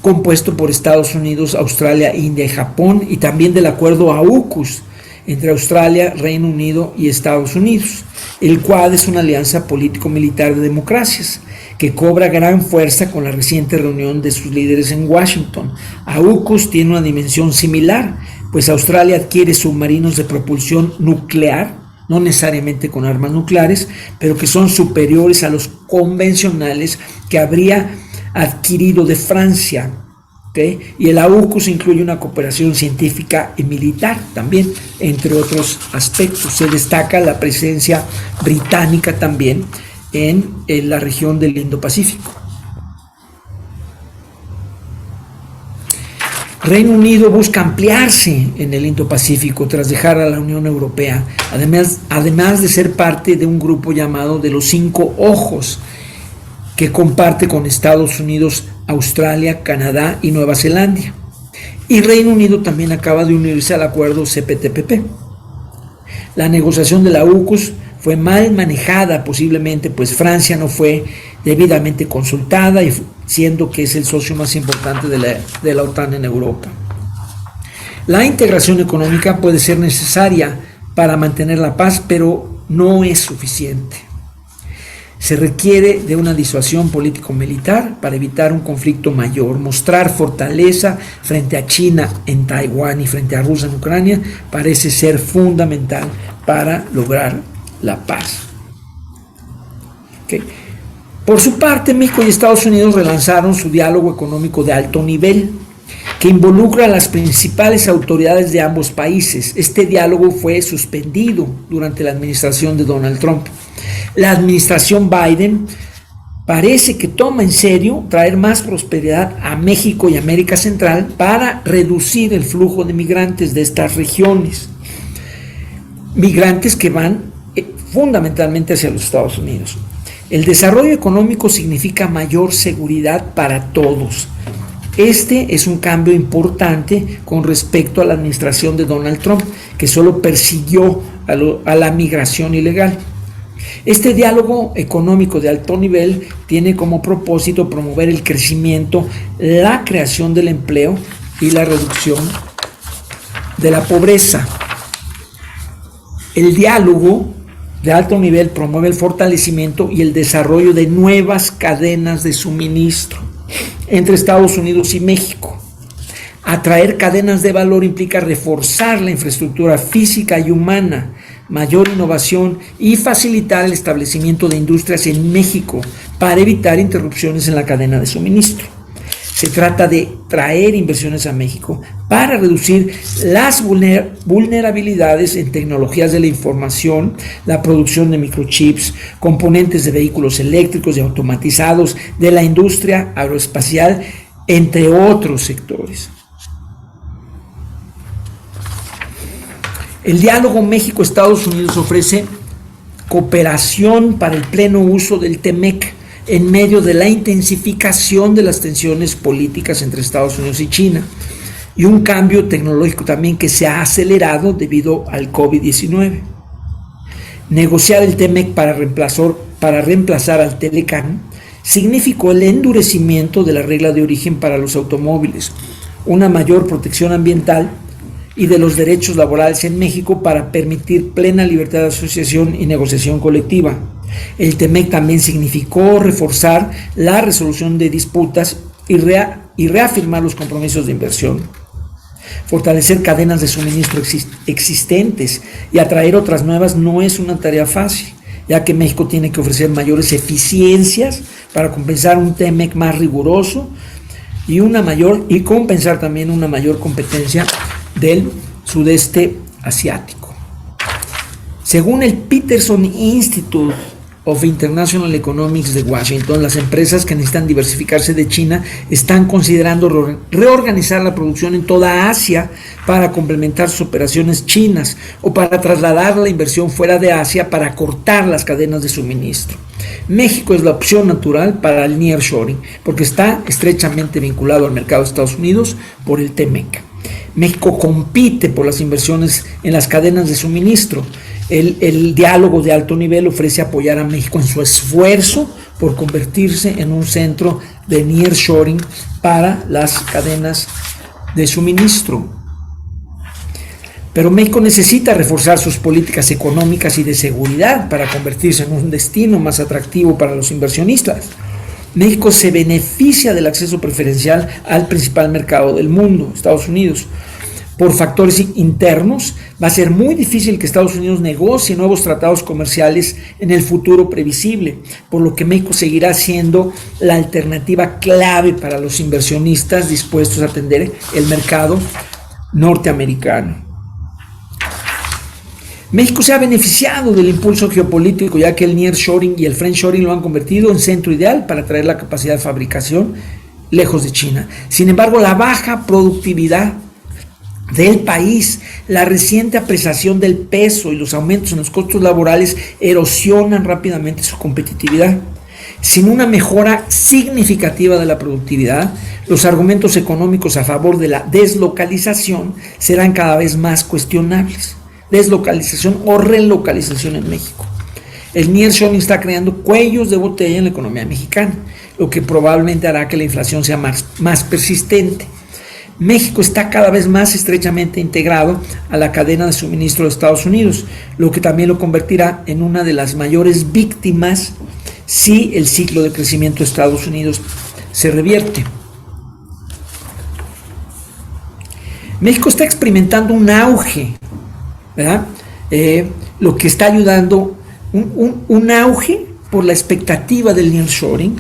compuesto por Estados Unidos, Australia, India y Japón, y también del acuerdo AUKUS entre Australia, Reino Unido y Estados Unidos. El Quad es una alianza político-militar de democracias que cobra gran fuerza con la reciente reunión de sus líderes en Washington. AUKUS tiene una dimensión similar, pues Australia adquiere submarinos de propulsión nuclear, no necesariamente con armas nucleares, pero que son superiores a los convencionales que habría adquirido de Francia. ¿Okay? Y el AUKUS incluye una cooperación científica y militar también, entre otros aspectos. Se destaca la presencia británica también en la región del Indo-Pacífico. Reino Unido busca ampliarse en el Indo-Pacífico tras dejar a la Unión Europea, además de ser parte de un grupo llamado de los 5 ojos, que comparte con Estados Unidos, Australia, Canadá y Nueva Zelanda. Y Reino Unido también acaba de unirse al acuerdo CPTPP. La negociación de la AUKUS fue mal manejada, posiblemente pues Francia no fue debidamente consultada, y siendo que es el socio más importante de la OTAN en Europa. La integración económica puede ser necesaria para mantener la paz, pero no es suficiente. Se requiere de una disuasión político-militar para evitar un conflicto mayor. Mostrar fortaleza frente a China en Taiwán y frente a Rusia en Ucrania parece ser fundamental para lograr la paz. Okay. Por su parte, México y Estados Unidos relanzaron su diálogo económico de alto nivel, que involucra a las principales autoridades de ambos países. Este diálogo fue suspendido durante la administración de Donald Trump. La administración Biden parece que toma en serio traer más prosperidad a México y América Central para reducir el flujo de migrantes de estas regiones. Migrantes que van fundamentalmente hacia los Estados Unidos. El desarrollo económico significa mayor seguridad para todos. Este es un cambio importante con respecto a la administración de Donald Trump, que solo persiguió a la migración ilegal. Este diálogo económico de alto nivel tiene como propósito promover el crecimiento, la creación del empleo y la reducción de la pobreza. El diálogo de alto nivel promueve el fortalecimiento y el desarrollo de nuevas cadenas de suministro entre Estados Unidos y México. Atraer cadenas de valor implica reforzar la infraestructura física y humana, mayor innovación y facilitar el establecimiento de industrias en México para evitar interrupciones en la cadena de suministro. Se trata de traer inversiones a México para reducir las vulnerabilidades en tecnologías de la información, la producción de microchips, componentes de vehículos eléctricos y automatizados, de la industria aeroespacial, entre otros sectores. El diálogo México-Estados Unidos ofrece cooperación para el pleno uso del TEMEC en medio de la intensificación de las tensiones políticas entre Estados Unidos y China, y un cambio tecnológico también que se ha acelerado debido al COVID-19. Negociar el TEMEC para reemplazar al TELECAN significó el endurecimiento de la regla de origen para los automóviles, una mayor protección ambiental y de los derechos laborales en México para permitir plena libertad de asociación y negociación colectiva. El TEMEC también significó reforzar la resolución de disputas y reafirmar los compromisos de inversión. Fortalecer cadenas de suministro existentes y atraer otras nuevas no es una tarea fácil, ya que México tiene que ofrecer mayores eficiencias para compensar un TEMEC más riguroso y compensar también una mayor competencia del sudeste asiático. Según el Peterson Institute of International Economics de Washington, las empresas que necesitan diversificarse de China están considerando reorganizar la producción en toda Asia para complementar sus operaciones chinas o para trasladar la inversión fuera de Asia para cortar las cadenas de suministro. México es la opción natural para el nearshoring porque está estrechamente vinculado al mercado de Estados Unidos por el TMEC. México compite por las inversiones en las cadenas de suministro. El diálogo de alto nivel ofrece apoyar a México en su esfuerzo por convertirse en un centro de nearshoring para las cadenas de suministro. Pero México necesita reforzar sus políticas económicas y de seguridad para convertirse en un destino más atractivo para los inversionistas. México se beneficia del acceso preferencial al principal mercado del mundo, Estados Unidos. Por factores internos, va a ser muy difícil que Estados Unidos negocie nuevos tratados comerciales en el futuro previsible, por lo que México seguirá siendo la alternativa clave para los inversionistas dispuestos a atender el mercado norteamericano. México se ha beneficiado del impulso geopolítico, ya que el nearshoring y el friendshoring lo han convertido en centro ideal para traer la capacidad de fabricación lejos de China. Sin embargo, la baja productividad del país, la reciente apreciación del peso y los aumentos en los costos laborales erosionan rápidamente su competitividad. Sin una mejora significativa de la productividad, los argumentos económicos a favor de la deslocalización serán cada vez más cuestionables. Deslocalización o relocalización en México. El nearshoring está creando cuellos de botella en la economía mexicana, lo que probablemente hará que la inflación sea más persistente. México está cada vez más estrechamente integrado a la cadena de suministro de Estados Unidos, lo que también lo convertirá en una de las mayores víctimas si el ciclo de crecimiento de Estados Unidos se revierte. México está experimentando un auge, ¿verdad? Lo que está ayudando, un auge por la expectativa del nearshoring,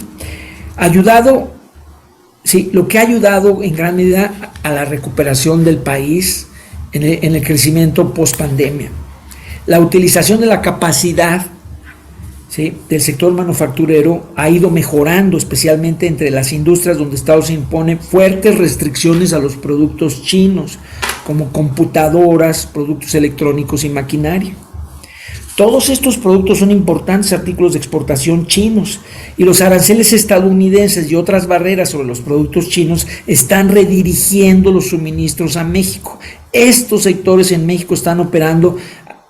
lo que ha ayudado en gran medida a la recuperación del país en el crecimiento post-pandemia. La utilización de la capacidad, ¿sí?, del sector manufacturero ha ido mejorando, especialmente entre las industrias donde Estados Unidos impone fuertes restricciones a los productos chinos, como computadoras, productos electrónicos y maquinaria. Todos estos productos son importantes artículos de exportación chinos y los aranceles estadounidenses y otras barreras sobre los productos chinos están redirigiendo los suministros a México. Estos sectores en México están operando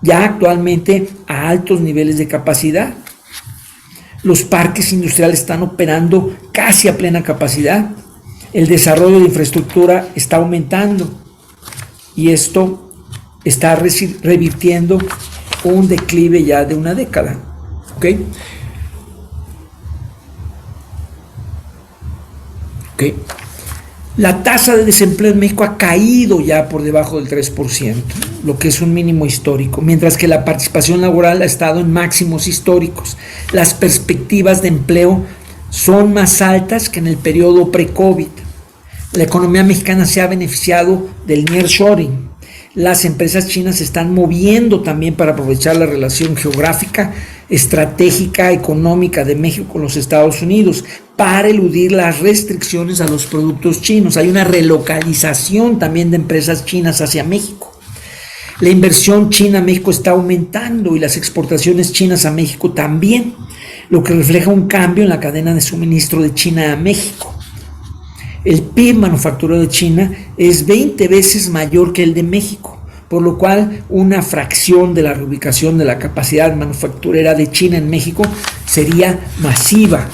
ya actualmente a altos niveles de capacidad. Los parques industriales están operando casi a plena capacidad. El desarrollo de infraestructura está aumentando. Y esto está revirtiendo un declive ya de una década. ¿Ok? La tasa de desempleo en México ha caído ya por debajo del 3%, lo que es un mínimo histórico, mientras que la participación laboral ha estado en máximos históricos. Las perspectivas de empleo son más altas que en el periodo pre-COVID. La economía mexicana se ha beneficiado del nearshoring. Las empresas chinas se están moviendo también para aprovechar la relación geográfica, estratégica, económica de México con los Estados Unidos para eludir las restricciones a los productos chinos. Hay una relocalización también de empresas chinas hacia México. La inversión china a México está aumentando y las exportaciones chinas a México también, lo que refleja un cambio en la cadena de suministro de China a México. El PIB manufacturero de China es 20 veces mayor que el de México, por lo cual una fracción de la reubicación de la capacidad manufacturera de China en México sería masiva.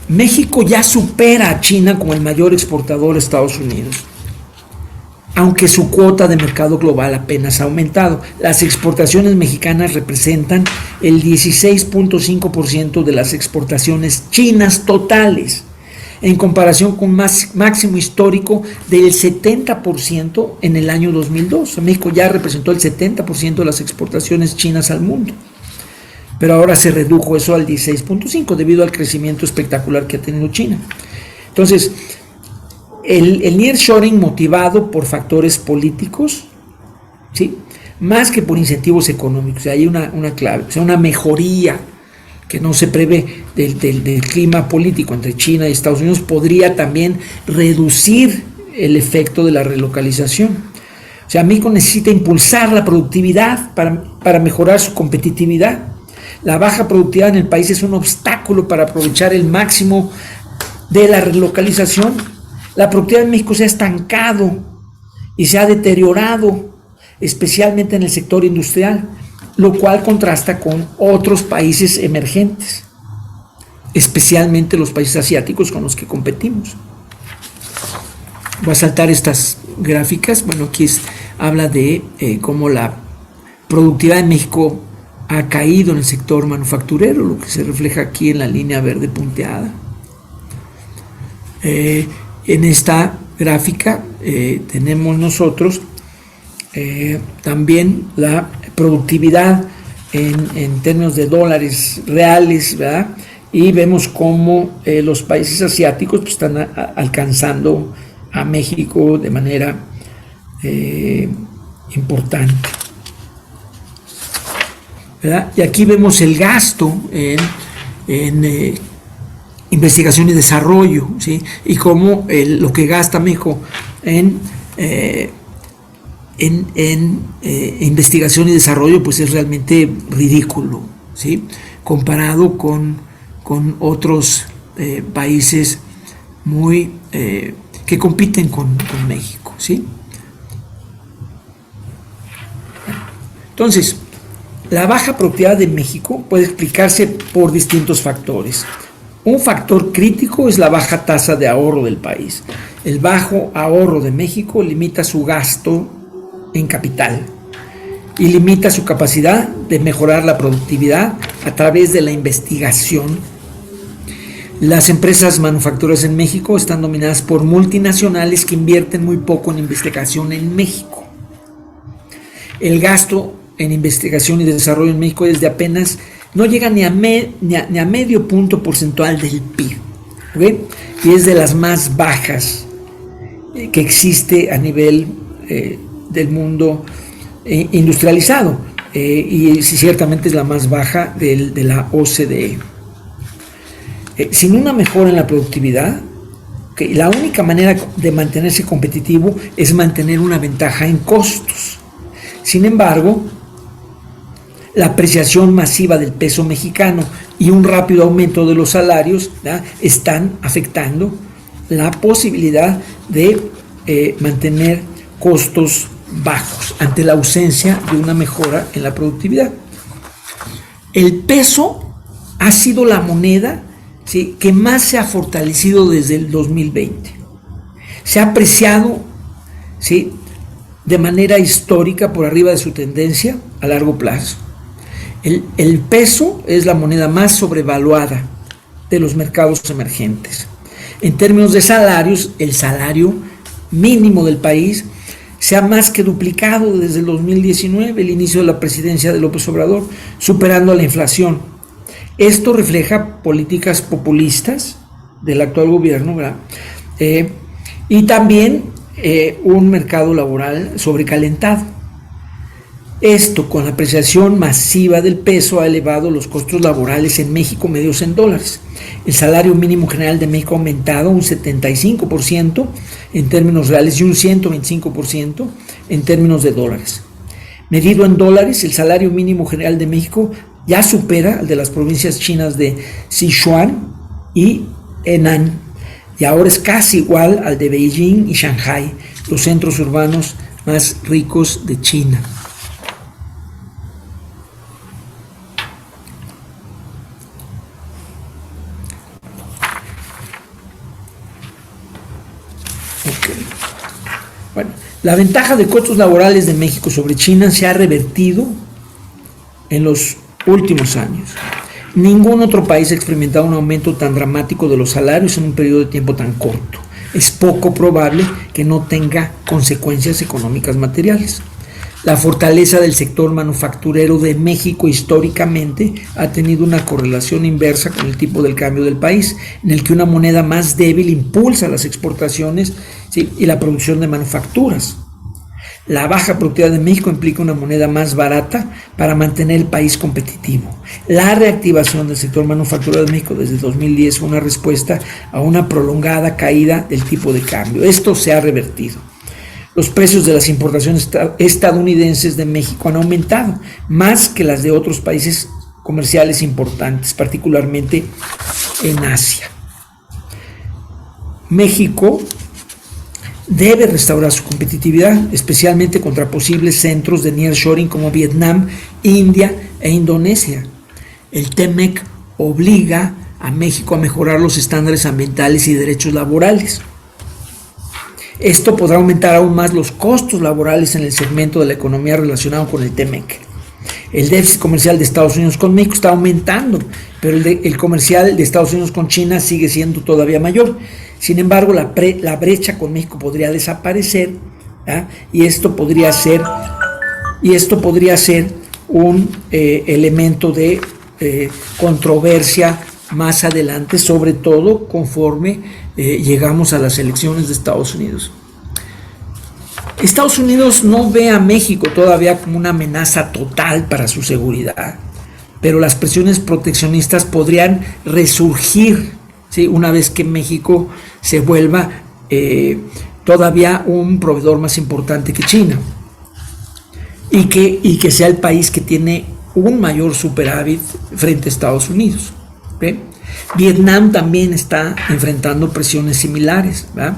México ya supera a China como el mayor exportador a Estados Unidos, aunque su cuota de mercado global apenas ha aumentado. Las exportaciones mexicanas representan el 16.5% de las exportaciones chinas totales, en comparación con un máximo histórico del 70% en el año 2002. México ya representó el 70% de las exportaciones chinas al mundo, pero ahora se redujo eso al 16.5% debido al crecimiento espectacular que ha tenido China. Entonces, el nearshoring motivado por factores políticos, ¿sí?, más que por incentivos económicos. Hay una clave, o sea, una mejoría que no se prevé del clima político entre China y Estados Unidos podría también reducir el efecto de la relocalización. O sea, México necesita impulsar la productividad para mejorar su competitividad. La baja productividad en el país es un obstáculo para aprovechar el máximo de la relocalización. La productividad en México se ha estancado y se ha deteriorado, especialmente en el sector industrial, lo cual contrasta con otros países emergentes, especialmente los países asiáticos con los que competimos. Voy a saltar estas gráficas. Bueno, aquí habla de cómo la productividad en México ha caído en el sector manufacturero, lo que se refleja aquí en la línea verde punteada. En esta gráfica tenemos nosotros también la productividad en términos de dólares reales, ¿verdad? Y vemos cómo los países asiáticos pues, están alcanzando a México de manera importante, ¿verdad? Y aquí vemos el gasto en investigación y desarrollo, ¿sí? Y cómo lo que gasta México en investigación y desarrollo pues es realmente ridículo, ¿sí? Comparado con otros países muy que compiten con México, ¿sí? Entonces, la baja productividad de México puede explicarse por distintos factores. Un factor crítico es la baja tasa de ahorro del país. El bajo ahorro de México limita su gasto en capital y limita su capacidad de mejorar la productividad a través de la investigación. Las empresas manufactureras en México están dominadas por multinacionales que invierten muy poco en investigación en México. El gasto en investigación y desarrollo en México es de apenas, no llega ni a medio punto porcentual del PIB, ¿okay? Y es de las más bajas que existe a nivel del mundo industrializado, y ciertamente es la más baja de la OCDE. Sin una mejora en la productividad, la única manera de mantenerse competitivo es mantener una ventaja en costos. Sin embargo, la apreciación masiva del peso mexicano y un rápido aumento de los salarios, ¿verdad?, están afectando la posibilidad de mantener costos bajos ante la ausencia de una mejora en la productividad. El peso ha sido la moneda, ¿sí?, que más se ha fortalecido desde el 2020. Se ha apreciado, ¿sí?, de manera histórica por arriba de su tendencia a largo plazo. El peso es la moneda más sobrevaluada de los mercados emergentes. En términos de salarios, el salario mínimo del país se ha más que duplicado desde el 2019, el inicio de la presidencia de López Obrador, superando a la inflación. Esto refleja políticas populistas del actual gobierno, ¿verdad? Y también un mercado laboral sobrecalentado. Esto, con la apreciación masiva del peso, ha elevado los costos laborales en México medidos en dólares. El salario mínimo general de México ha aumentado un 75% en términos reales y un 125% en términos de dólares. Medido en dólares, el salario mínimo general de México ya supera al de las provincias chinas de Sichuan y Henan, y ahora es casi igual al de Beijing y Shanghái, los centros urbanos más ricos de China. Bueno, la ventaja de costos laborales de México sobre China se ha revertido en los últimos años. Ningún otro país ha experimentado un aumento tan dramático de los salarios en un periodo de tiempo tan corto. Es poco probable que no tenga consecuencias económicas materiales. La fortaleza del sector manufacturero de México históricamente ha tenido una correlación inversa con el tipo del cambio del país, en el que una moneda más débil impulsa las exportaciones, ¿sí?, y la producción de manufacturas. La baja productividad de México implica una moneda más barata para mantener el país competitivo. La reactivación del sector manufacturero de México desde 2010 fue una respuesta a una prolongada caída del tipo de cambio. Esto se ha revertido. los precios de las importaciones estadounidenses de México han aumentado, más que las de otros países comerciales importantes, particularmente en Asia. México debe restaurar su competitividad, especialmente contra posibles centros de nearshoring como Vietnam, India e Indonesia. El TEMEC obliga a México a mejorar los estándares ambientales y derechos laborales. Esto podrá aumentar aún más los costos laborales en el segmento de la economía relacionado con el TEMEC. El déficit comercial de Estados Unidos con México está aumentando, pero el comercial de Estados Unidos con China sigue siendo todavía mayor. Sin embargo, la brecha con México podría desaparecer, ¿ah? y esto podría ser un elemento de controversia más adelante, sobre todo conforme llegamos a las elecciones de Estados Unidos. Estados Unidos no ve a México todavía como una amenaza total para su seguridad, pero las presiones proteccionistas podrían resurgir, ¿sí?, una vez que México se vuelva todavía un proveedor más importante que China y que sea el país que tiene un mayor superávit frente a Estados Unidos. ¿Okay? Vietnam también está enfrentando presiones similares, ¿verdad?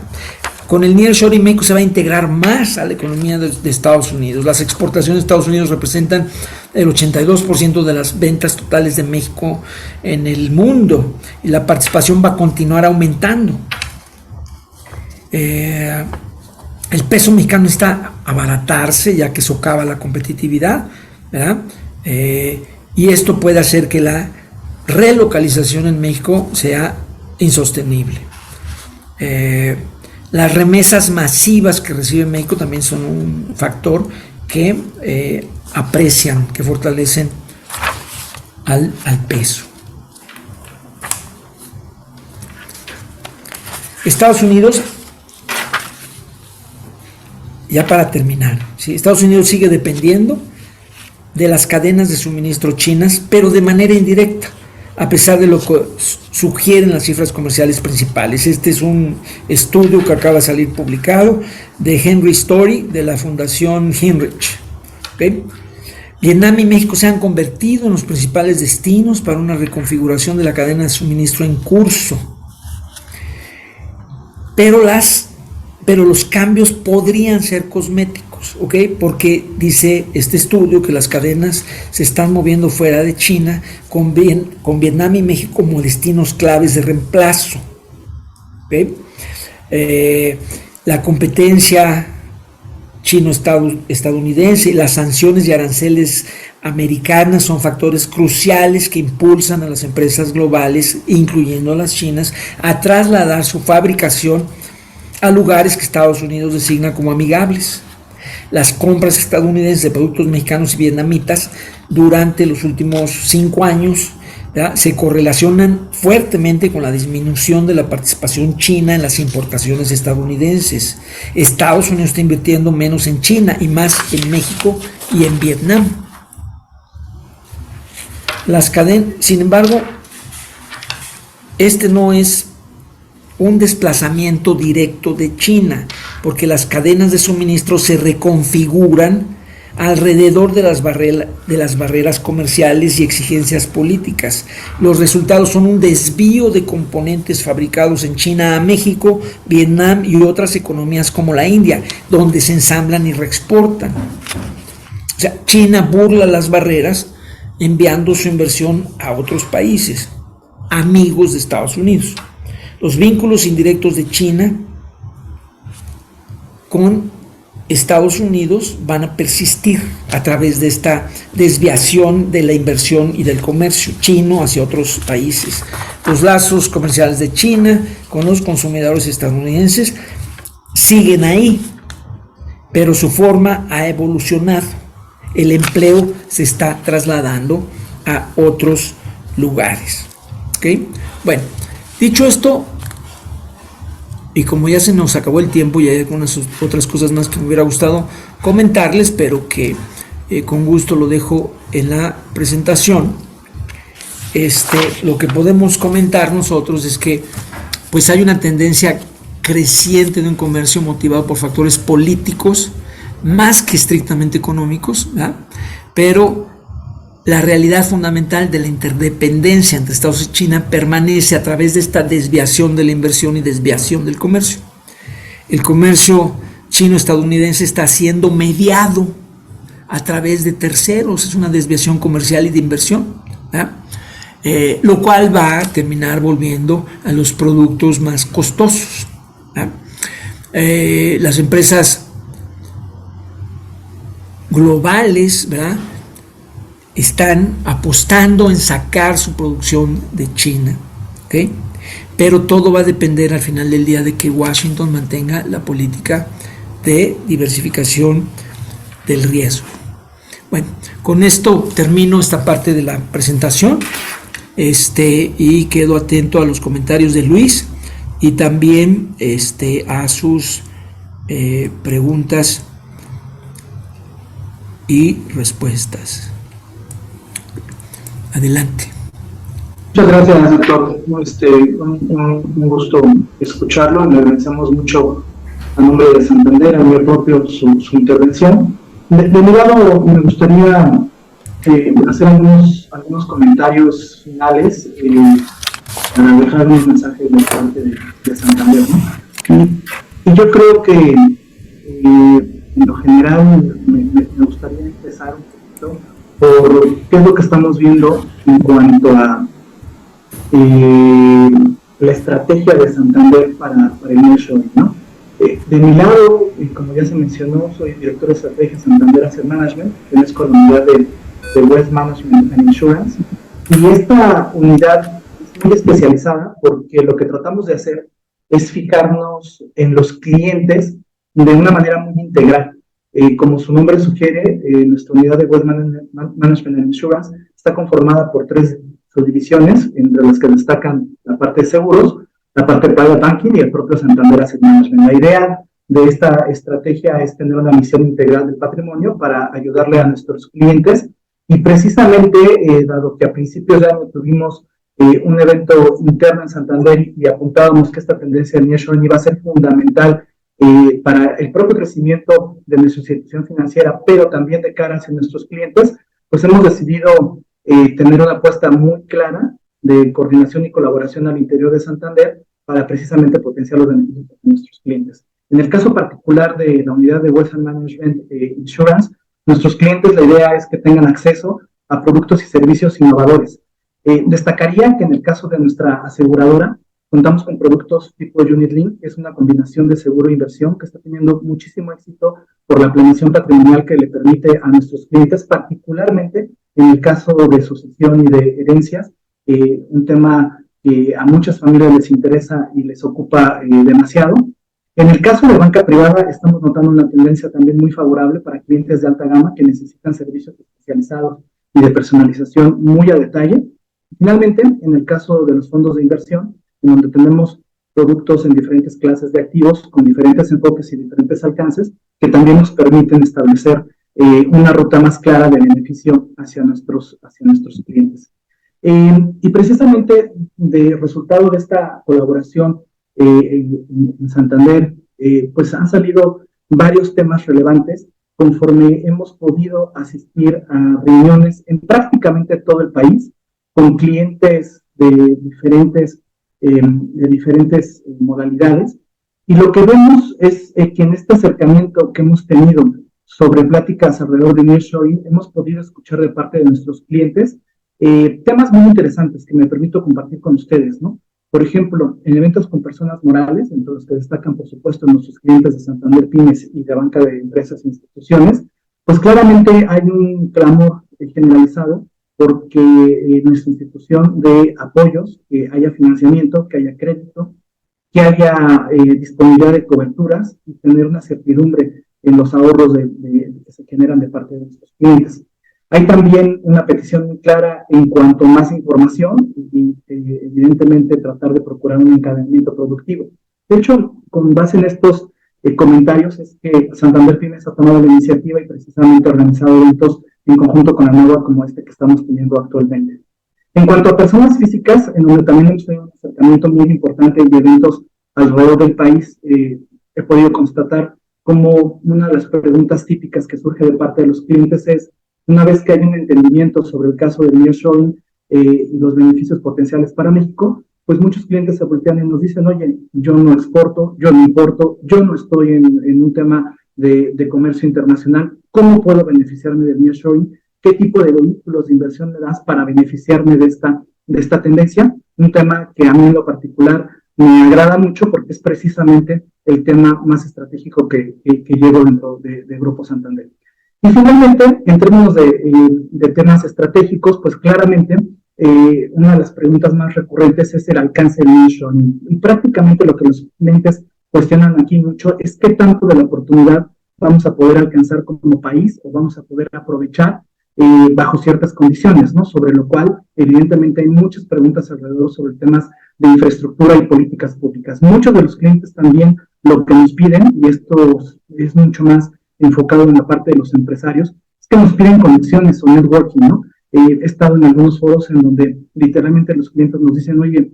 Con el nearshoring, México se va a integrar más a la economía de Estados Unidos. Las exportaciones de Estados Unidos representan el 82% de las ventas totales de México en el mundo y la participación va a continuar aumentando. El peso mexicano está a abaratarse ya que socava la competitividad, ¿verdad? Y esto puede hacer que la relocalización en México sea insostenible. Las remesas masivas que recibe México también son un factor que aprecian, que fortalecen al peso. Estados Unidos, ya para terminar, ¿sí? Estados Unidos sigue dependiendo de las cadenas de suministro chinas, pero de manera indirecta, a pesar de lo que sugieren las cifras comerciales principales. Este es un estudio que acaba de salir publicado de Henry Story, de la Fundación Heinrich. ¿Okay? Vietnam y México se han convertido en los principales destinos para una reconfiguración de la cadena de suministro en curso. Pero los cambios podrían ser cosméticos, ¿ok? Porque dice este estudio que las cadenas se están moviendo fuera de China con Vietnam y México como destinos claves de reemplazo, ¿ok? La competencia chino-estadounidense, las sanciones y aranceles americanas son factores cruciales que impulsan a las empresas globales, incluyendo a las chinas, a trasladar su fabricación a lugares que Estados Unidos designa como amigables. Las compras estadounidenses de productos mexicanos y vietnamitas durante los últimos 5 años, ¿verdad?, se correlacionan fuertemente con la disminución de la participación china en las importaciones estadounidenses. Estados Unidos está invirtiendo menos en China y más en México y en Vietnam. Sin embargo, este no es un desplazamiento directo de China, porque las cadenas de suministro se reconfiguran alrededor de las barreras comerciales y exigencias políticas. Los resultados son un desvío de componentes fabricados en China a México, Vietnam y otras economías como la India, donde se ensamblan y reexportan. O sea, China burla las barreras enviando su inversión a otros países, amigos de Estados Unidos. Los vínculos indirectos de China con Estados Unidos van a persistir a través de esta desviación de la inversión y del comercio chino hacia otros países. Los lazos comerciales de China con los consumidores estadounidenses siguen ahí, pero su forma ha evolucionado. El empleo se está trasladando a otros lugares. ¿Okay? Bueno, dicho esto, y como ya se nos acabó el tiempo y hay algunas otras cosas más que me hubiera gustado comentarles, pero que con gusto lo dejo en la presentación, lo que podemos comentar nosotros es que pues hay una tendencia creciente de un comercio motivado por factores políticos más que estrictamente económicos, ¿verdad? Pero la realidad fundamental de la interdependencia entre Estados Unidos y China permanece a través de esta desviación de la inversión y desviación del comercio. El comercio chino-estadounidense está siendo mediado a través de terceros, es una desviación comercial y de inversión, lo cual va a terminar volviendo a los productos más costosos. Las empresas globales, ¿verdad?, están apostando en sacar su producción de China, ¿okay? Pero todo va a depender al final del día de que Washington mantenga la política de diversificación del riesgo. Bueno, con esto termino esta parte de la presentación, y quedo atento a los comentarios de Luis y también a sus preguntas y respuestas. Adelante. Muchas gracias, doctor. Un gusto escucharlo. Le agradecemos mucho a nombre de Santander, a mí propio, su intervención. De mi lado, me gustaría hacer algunos comentarios finales para dejar mis mensajes de parte de Santander, ¿no? Y yo creo que en lo general me gustaría empezar un poquito por qué es lo que estamos viendo en cuanto a la estrategia de Santander para el nearshoring, ¿no? De mi lado, como ya se mencionó, soy director de estrategia Santander Asset Management, que es con la unidad de Wealth Management and Insurance, y esta unidad es muy especializada porque lo que tratamos de hacer es fijarnos en los clientes de una manera muy integral. Como su nombre sugiere, nuestra unidad de Wealth Management and Insurance está conformada por 3 subdivisiones, entre las que destacan la parte de seguros, la parte de private banking y el propio Santander Asset Management. La idea de esta estrategia es tener una misión integral del patrimonio para ayudarle a nuestros clientes, y precisamente, dado que a principios de año tuvimos un evento interno en Santander y apuntábamos que esta tendencia de nearshoring iba a ser fundamental para el propio crecimiento de nuestra institución financiera, pero también de cara hacia nuestros clientes, pues hemos decidido tener una apuesta muy clara de coordinación y colaboración al interior de Santander para precisamente potenciar los beneficios de nuestros clientes. En el caso particular de la unidad de Wealth Management Insurance, nuestros clientes, la idea es que tengan acceso a productos y servicios innovadores. Destacaría que en el caso de nuestra aseguradora, contamos con productos tipo Unit Link, que es una combinación de seguro e inversión que está teniendo muchísimo éxito por la planeación patrimonial que le permite a nuestros clientes, particularmente en el caso de sucesión y de herencias, un tema que a muchas familias les interesa y les ocupa demasiado. En el caso de banca privada, estamos notando una tendencia también muy favorable para clientes de alta gama que necesitan servicios especializados y de personalización muy a detalle. Finalmente, en el caso de los fondos de inversión, en donde tenemos productos en diferentes clases de activos, con diferentes enfoques y diferentes alcances, que también nos permiten establecer una ruta más clara de beneficio hacia nuestros clientes. Y precisamente de resultado de esta colaboración en Santander, pues han salido varios temas relevantes conforme hemos podido asistir a reuniones en prácticamente todo el país con clientes de diferentes modalidades, y lo que vemos es que en este acercamiento que hemos tenido sobre pláticas alrededor de nearshoring, hemos podido escuchar de parte de nuestros clientes temas muy interesantes que me permito compartir con ustedes, ¿no? Por ejemplo, en eventos con personas morales, entre los que destacan, por supuesto, nuestros clientes de Santander Pymes y de banca de empresas e instituciones, pues claramente hay un clamor generalizado porque nuestra institución de apoyos, que haya financiamiento, que haya crédito, que haya disponibilidad de coberturas y tener una certidumbre en los ahorros que se generan de parte de nuestros clientes. Hay también una petición muy clara en cuanto a más información y evidentemente tratar de procurar un encadenamiento productivo. De hecho, con base en estos comentarios es que Santander Pymes ha tomado la iniciativa y precisamente ha organizado eventos en conjunto con ANAGUA como este que estamos teniendo actualmente. En cuanto a personas físicas, en donde también hemos tenido un acercamiento muy importante y eventos alrededor del país, he podido constatar como una de las preguntas típicas que surge de parte de los clientes es, una vez que hay un entendimiento sobre el caso del nearshoring y los beneficios potenciales para México, pues muchos clientes se voltean y nos dicen, oye, yo no exporto, yo no importo, yo no estoy en un tema de comercio internacional, ¿cómo puedo beneficiarme del nearshoring? ¿Qué tipo de vehículos de inversión me das para beneficiarme de esta tendencia? Un tema que a mí en lo particular me agrada mucho porque es precisamente el tema más estratégico que llevo dentro de Grupo Santander. Y finalmente, en términos de temas estratégicos, pues claramente una de las preguntas más recurrentes es el alcance del nearshoring. Y prácticamente lo que los clientes cuestionan aquí mucho es qué tanto de la oportunidad vamos a poder alcanzar como país o vamos a poder aprovechar bajo ciertas condiciones, ¿no? Sobre lo cual, evidentemente, hay muchas preguntas alrededor sobre temas de infraestructura y políticas públicas. Muchos de los clientes también lo que nos piden, y esto es mucho más enfocado en la parte de los empresarios, es que nos piden conexiones o networking, ¿no? He estado en algunos foros en donde literalmente los clientes nos dicen, oye,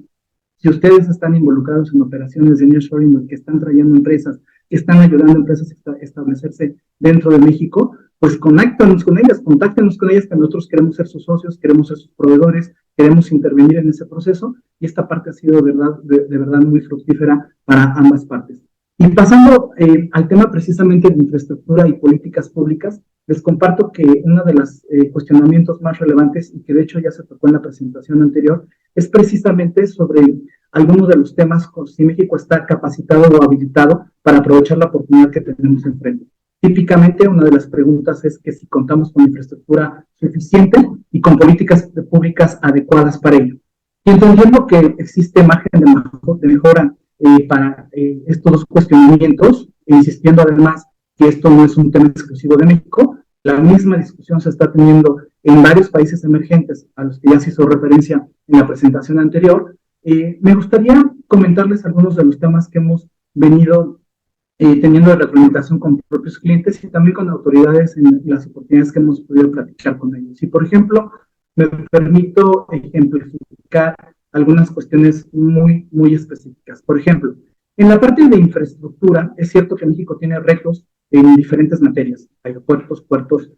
si ustedes están involucrados en operaciones de nearshoring, que están trayendo empresas, que están ayudando a empresas a establecerse dentro de México, pues contáctenos con ellas, que nosotros queremos ser sus socios, queremos ser sus proveedores, queremos intervenir en ese proceso, y esta parte ha sido de verdad muy fructífera para ambas partes. Y pasando al tema precisamente de infraestructura y políticas públicas, les comparto que uno de los cuestionamientos más relevantes, y que de hecho ya se tocó en la presentación anterior, es precisamente sobre algunos de los temas si México está capacitado o habilitado para aprovechar la oportunidad que tenemos enfrente. Típicamente, una de las preguntas es que si contamos con infraestructura suficiente y con políticas públicas adecuadas para ello. Y entendiendo que existe margen de mejora para estos dos cuestionamientos, insistiendo además que esto no es un tema exclusivo de México, la misma discusión se está teniendo en varios países emergentes a los que ya se hizo referencia en la presentación anterior. Me gustaría comentarles algunos de los temas que hemos venido teniendo de retroalimentación con propios clientes y también con autoridades en las oportunidades que hemos podido platicar con ellos. Y, por ejemplo, me permito ejemplificar algunas cuestiones muy, muy específicas. Por ejemplo, en la parte de infraestructura, es cierto que México tiene retos en diferentes materias, aeropuertos, puertos,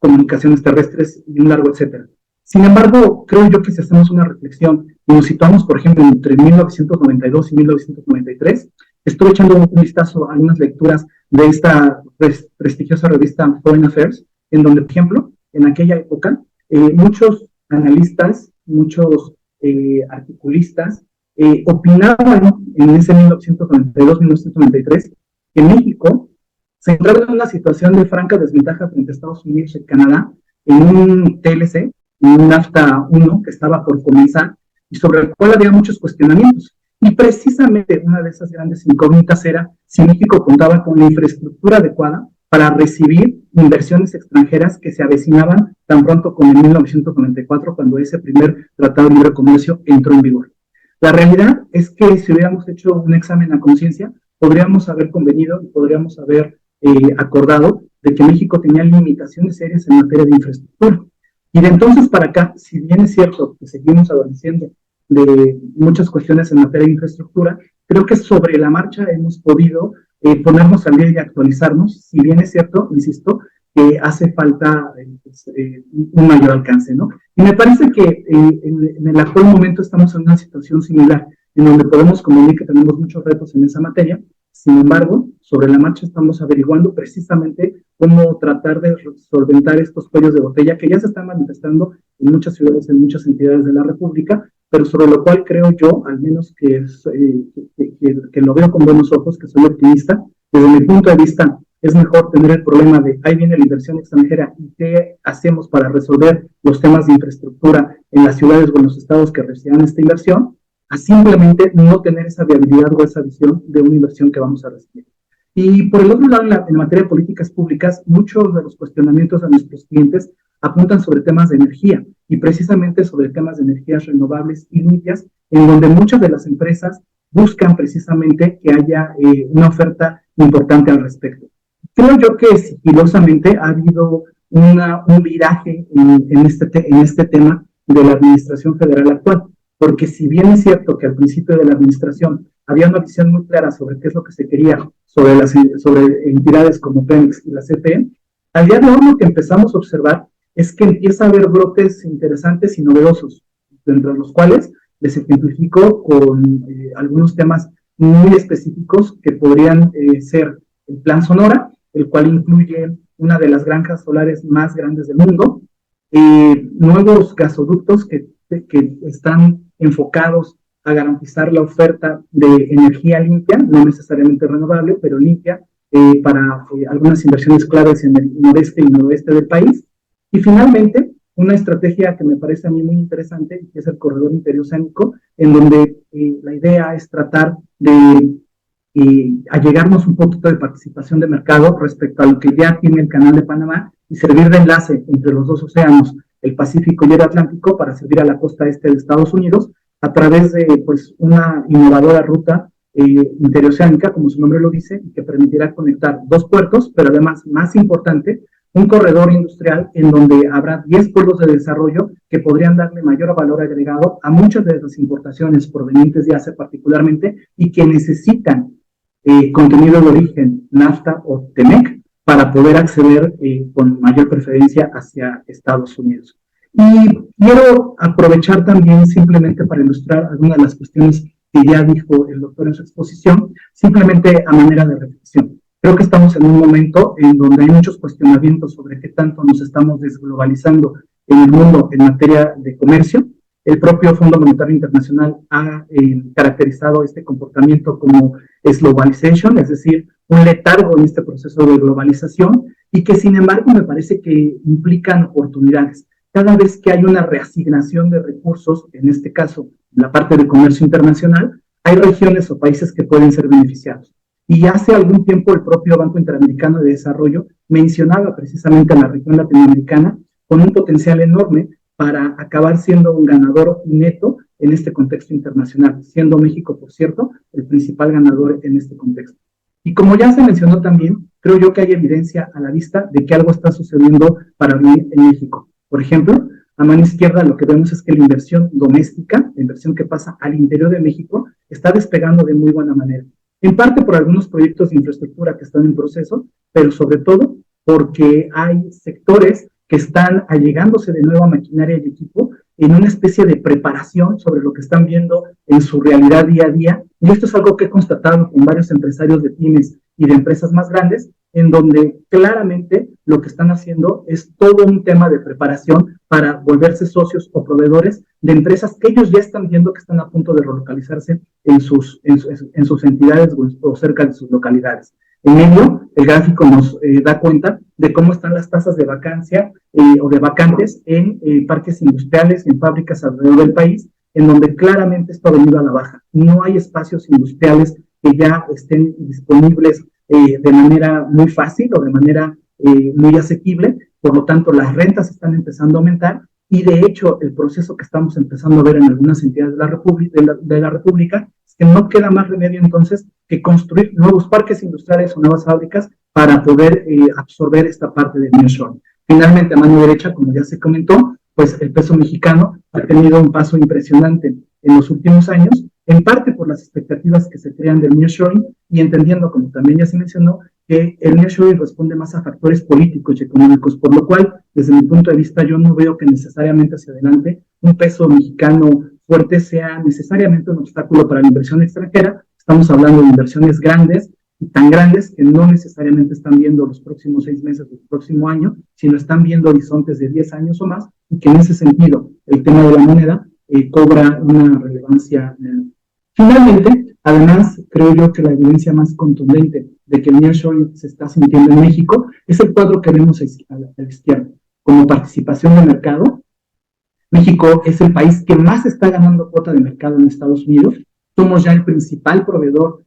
comunicaciones terrestres y un largo etcétera. Sin embargo, creo yo que si hacemos una reflexión y nos situamos, por ejemplo, entre 1992 y 1993, estuve echando un vistazo a algunas lecturas de esta prestigiosa revista Foreign Affairs, en donde, por ejemplo, en aquella época, muchos analistas, muchos articulistas opinaban en ese 1992-1993 que México se encontraba en una situación de franca desventaja frente a Estados Unidos y Canadá en un TLC, en un NAFTA 1 que estaba por comenzar y sobre el cual había muchos cuestionamientos. Y precisamente una de esas grandes incógnitas era si México contaba con la infraestructura adecuada para recibir inversiones extranjeras que se avecinaban tan pronto como en 1994, cuando ese primer Tratado de Libre Comercio entró en vigor. La realidad es que si hubiéramos hecho un examen a conciencia, podríamos haber convenido y podríamos haber acordado de que México tenía limitaciones serias en materia de infraestructura. Y de entonces para acá, si bien es cierto que seguimos adoleciendo de muchas cuestiones en materia de infraestructura, creo que sobre la marcha hemos podido ponernos al día y actualizarnos, si bien es cierto, insisto, que hace falta un mayor alcance, ¿no? Y me parece que en el actual momento estamos en una situación similar, en donde podemos convenir que tenemos muchos retos en esa materia. Sin embargo, sobre la marcha estamos averiguando precisamente cómo tratar de solventar estos cuellos de botella que ya se están manifestando en muchas ciudades, en muchas entidades de la República, pero sobre lo cual creo yo, al menos que lo veo con buenos ojos, que soy optimista. Desde mi punto de vista, es mejor tener el problema de ahí viene la inversión extranjera y qué hacemos para resolver los temas de infraestructura en las ciudades o en los estados que reciban esta inversión, a simplemente no tener esa viabilidad o esa visión de una inversión que vamos a recibir. Y por el otro lado, en materia de políticas públicas, muchos de los cuestionamientos a nuestros clientes apuntan sobre temas de energía y precisamente sobre temas de energías renovables y limpias, en donde muchas de las empresas buscan precisamente que haya una oferta importante al respecto. Creo yo que sigilosamente ha habido un viraje en este tema de la administración federal actual, porque si bien es cierto que al principio de la administración había una visión muy clara sobre qué es lo que se quería sobre entidades como Pemex y la CFE. Al día de hoy lo que empezamos a observar es que empieza a haber brotes interesantes y novedosos, entre los cuales les ejemplifico con algunos temas muy específicos que podrían ser el Plan Sonora, el cual incluye una de las granjas solares más grandes del mundo, nuevos gasoductos que están enfocados a garantizar la oferta de energía limpia, no necesariamente renovable, pero limpia, para algunas inversiones claves en el noreste y noroeste del país. Y finalmente, una estrategia que me parece a mí muy interesante, que es el corredor interoceánico, en donde la idea es tratar de allegarnos un poquito de participación de mercado respecto a lo que ya tiene el Canal de Panamá y servir de enlace entre los dos océanos, el Pacífico y el Atlántico, para servir a la costa este de Estados Unidos a través de pues, una innovadora ruta interoceánica, como su nombre lo dice, y que permitirá conectar dos puertos, pero además, más importante, un corredor industrial en donde habrá 10 pueblos de desarrollo que podrían darle mayor valor agregado a muchas de las importaciones provenientes de Asia particularmente y que necesitan contenido de origen, NAFTA o TEMEC, para poder acceder con mayor preferencia hacia Estados Unidos. Y quiero aprovechar también simplemente para ilustrar algunas de las cuestiones que ya dijo el doctor en su exposición, simplemente a manera de reflexión. Creo que estamos en un momento en donde hay muchos cuestionamientos sobre qué tanto nos estamos desglobalizando en el mundo en materia de comercio. El propio Fondo Monetario Internacional ha caracterizado este comportamiento como globalization, es decir, un letargo en este proceso de globalización, y que sin embargo me parece que implican oportunidades. Cada vez que hay una reasignación de recursos, en este caso, en la parte de comercio internacional, hay regiones o países que pueden ser beneficiados. Y hace algún tiempo el propio Banco Interamericano de Desarrollo mencionaba precisamente a la región latinoamericana con un potencial enorme para acabar siendo un ganador neto en este contexto internacional, siendo México, por cierto, el principal ganador en este contexto. Y como ya se mencionó también, creo yo que hay evidencia a la vista de que algo está sucediendo para mí en México. Por ejemplo, a mano izquierda lo que vemos es que la inversión doméstica, la inversión que pasa al interior de México, está despegando de muy buena manera. En parte por algunos proyectos de infraestructura que están en proceso, pero sobre todo porque hay sectores que están allegándose de nueva maquinaria y equipo en una especie de preparación sobre lo que están viendo en su realidad día a día. Y esto es algo que he constatado con varios empresarios de pymes y de empresas más grandes, en donde claramente lo que están haciendo es todo un tema de preparación para volverse socios o proveedores de empresas que ellos ya están viendo que están a punto de relocalizarse en sus entidades o cerca de sus localidades. En medio, el gráfico nos da cuenta de cómo están las tasas de vacancia o de vacantes en parques industriales y en fábricas alrededor del país, en donde claramente esto ha venido a la baja. No hay espacios industriales que ya estén disponibles de manera muy fácil o de manera muy asequible, por lo tanto las rentas están empezando a aumentar y de hecho el proceso que estamos empezando a ver en algunas entidades de la República es que no queda más remedio entonces que construir nuevos parques industriales o nuevas fábricas para poder absorber esta parte del nearshoring. Finalmente, a mano derecha, como ya se comentó, pues el peso mexicano ha tenido un paso impresionante en los últimos años, en parte por las expectativas que se crean del nearshoring y entendiendo, como también ya se mencionó, que el nearshoring responde más a factores políticos y económicos, por lo cual, desde mi punto de vista, yo no veo que necesariamente hacia adelante un peso mexicano fuerte sea necesariamente un obstáculo para la inversión extranjera. Estamos hablando de inversiones grandes y tan grandes que no necesariamente están viendo los próximos 6 meses del próximo año, sino están viendo horizontes de 10 años o más, y que en ese sentido el tema de la moneda cobra una relevancia. Finalmente, además, creo yo que la evidencia más contundente de que el nearshoring se está sintiendo en México es el cuadro que vemos a la izquierda. Como participación de mercado, México es el país que más está ganando cuota de mercado en Estados Unidos. Somos ya el principal proveedor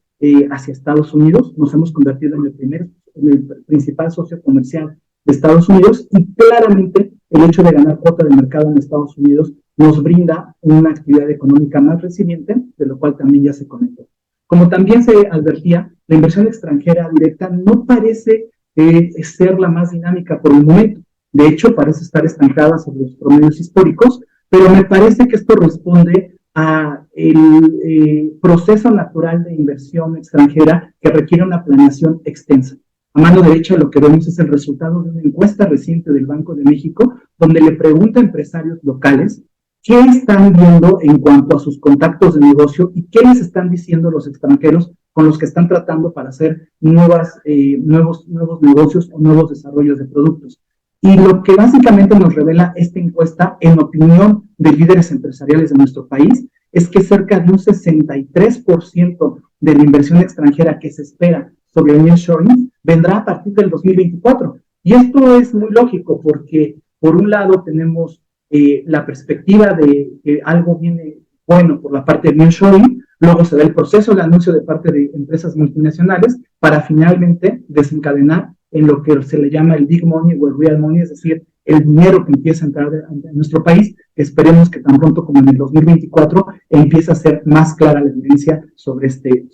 hacia Estados Unidos. Nos hemos convertido en el principal socio comercial de Estados Unidos y claramente el hecho de ganar cuota de mercado en Estados Unidos nos brinda una actividad económica más resiliente, de lo cual también ya se comentó. Como también se advertía, la inversión extranjera directa no parece ser la más dinámica por el momento. De hecho, parece estar estancada sobre los promedios históricos, pero me parece que esto responde a el proceso natural de inversión extranjera que requiere una planeación extensa. A mano derecha lo que vemos es el resultado de una encuesta reciente del Banco de México, donde le pregunta a empresarios locales qué están viendo en cuanto a sus contactos de negocio y qué les están diciendo los extranjeros con los que están tratando para hacer nuevos negocios o nuevos desarrollos de productos. Y lo que básicamente nos revela esta encuesta, en opinión de líderes empresariales de nuestro país, es que cerca de un 63% de la inversión extranjera que se espera sobre el nearshoring vendrá a partir del 2024. Y esto es muy lógico porque, por un lado, tenemos la perspectiva de que algo viene bueno por la parte del nearshoring, luego se da el proceso de anuncio de parte de empresas multinacionales para finalmente desencadenar en lo que se le llama el big money o el real money, es decir, el dinero que empieza a entrar en nuestro país. Esperemos que tan pronto como en el 2024 empiece a ser más clara la evidencia sobre este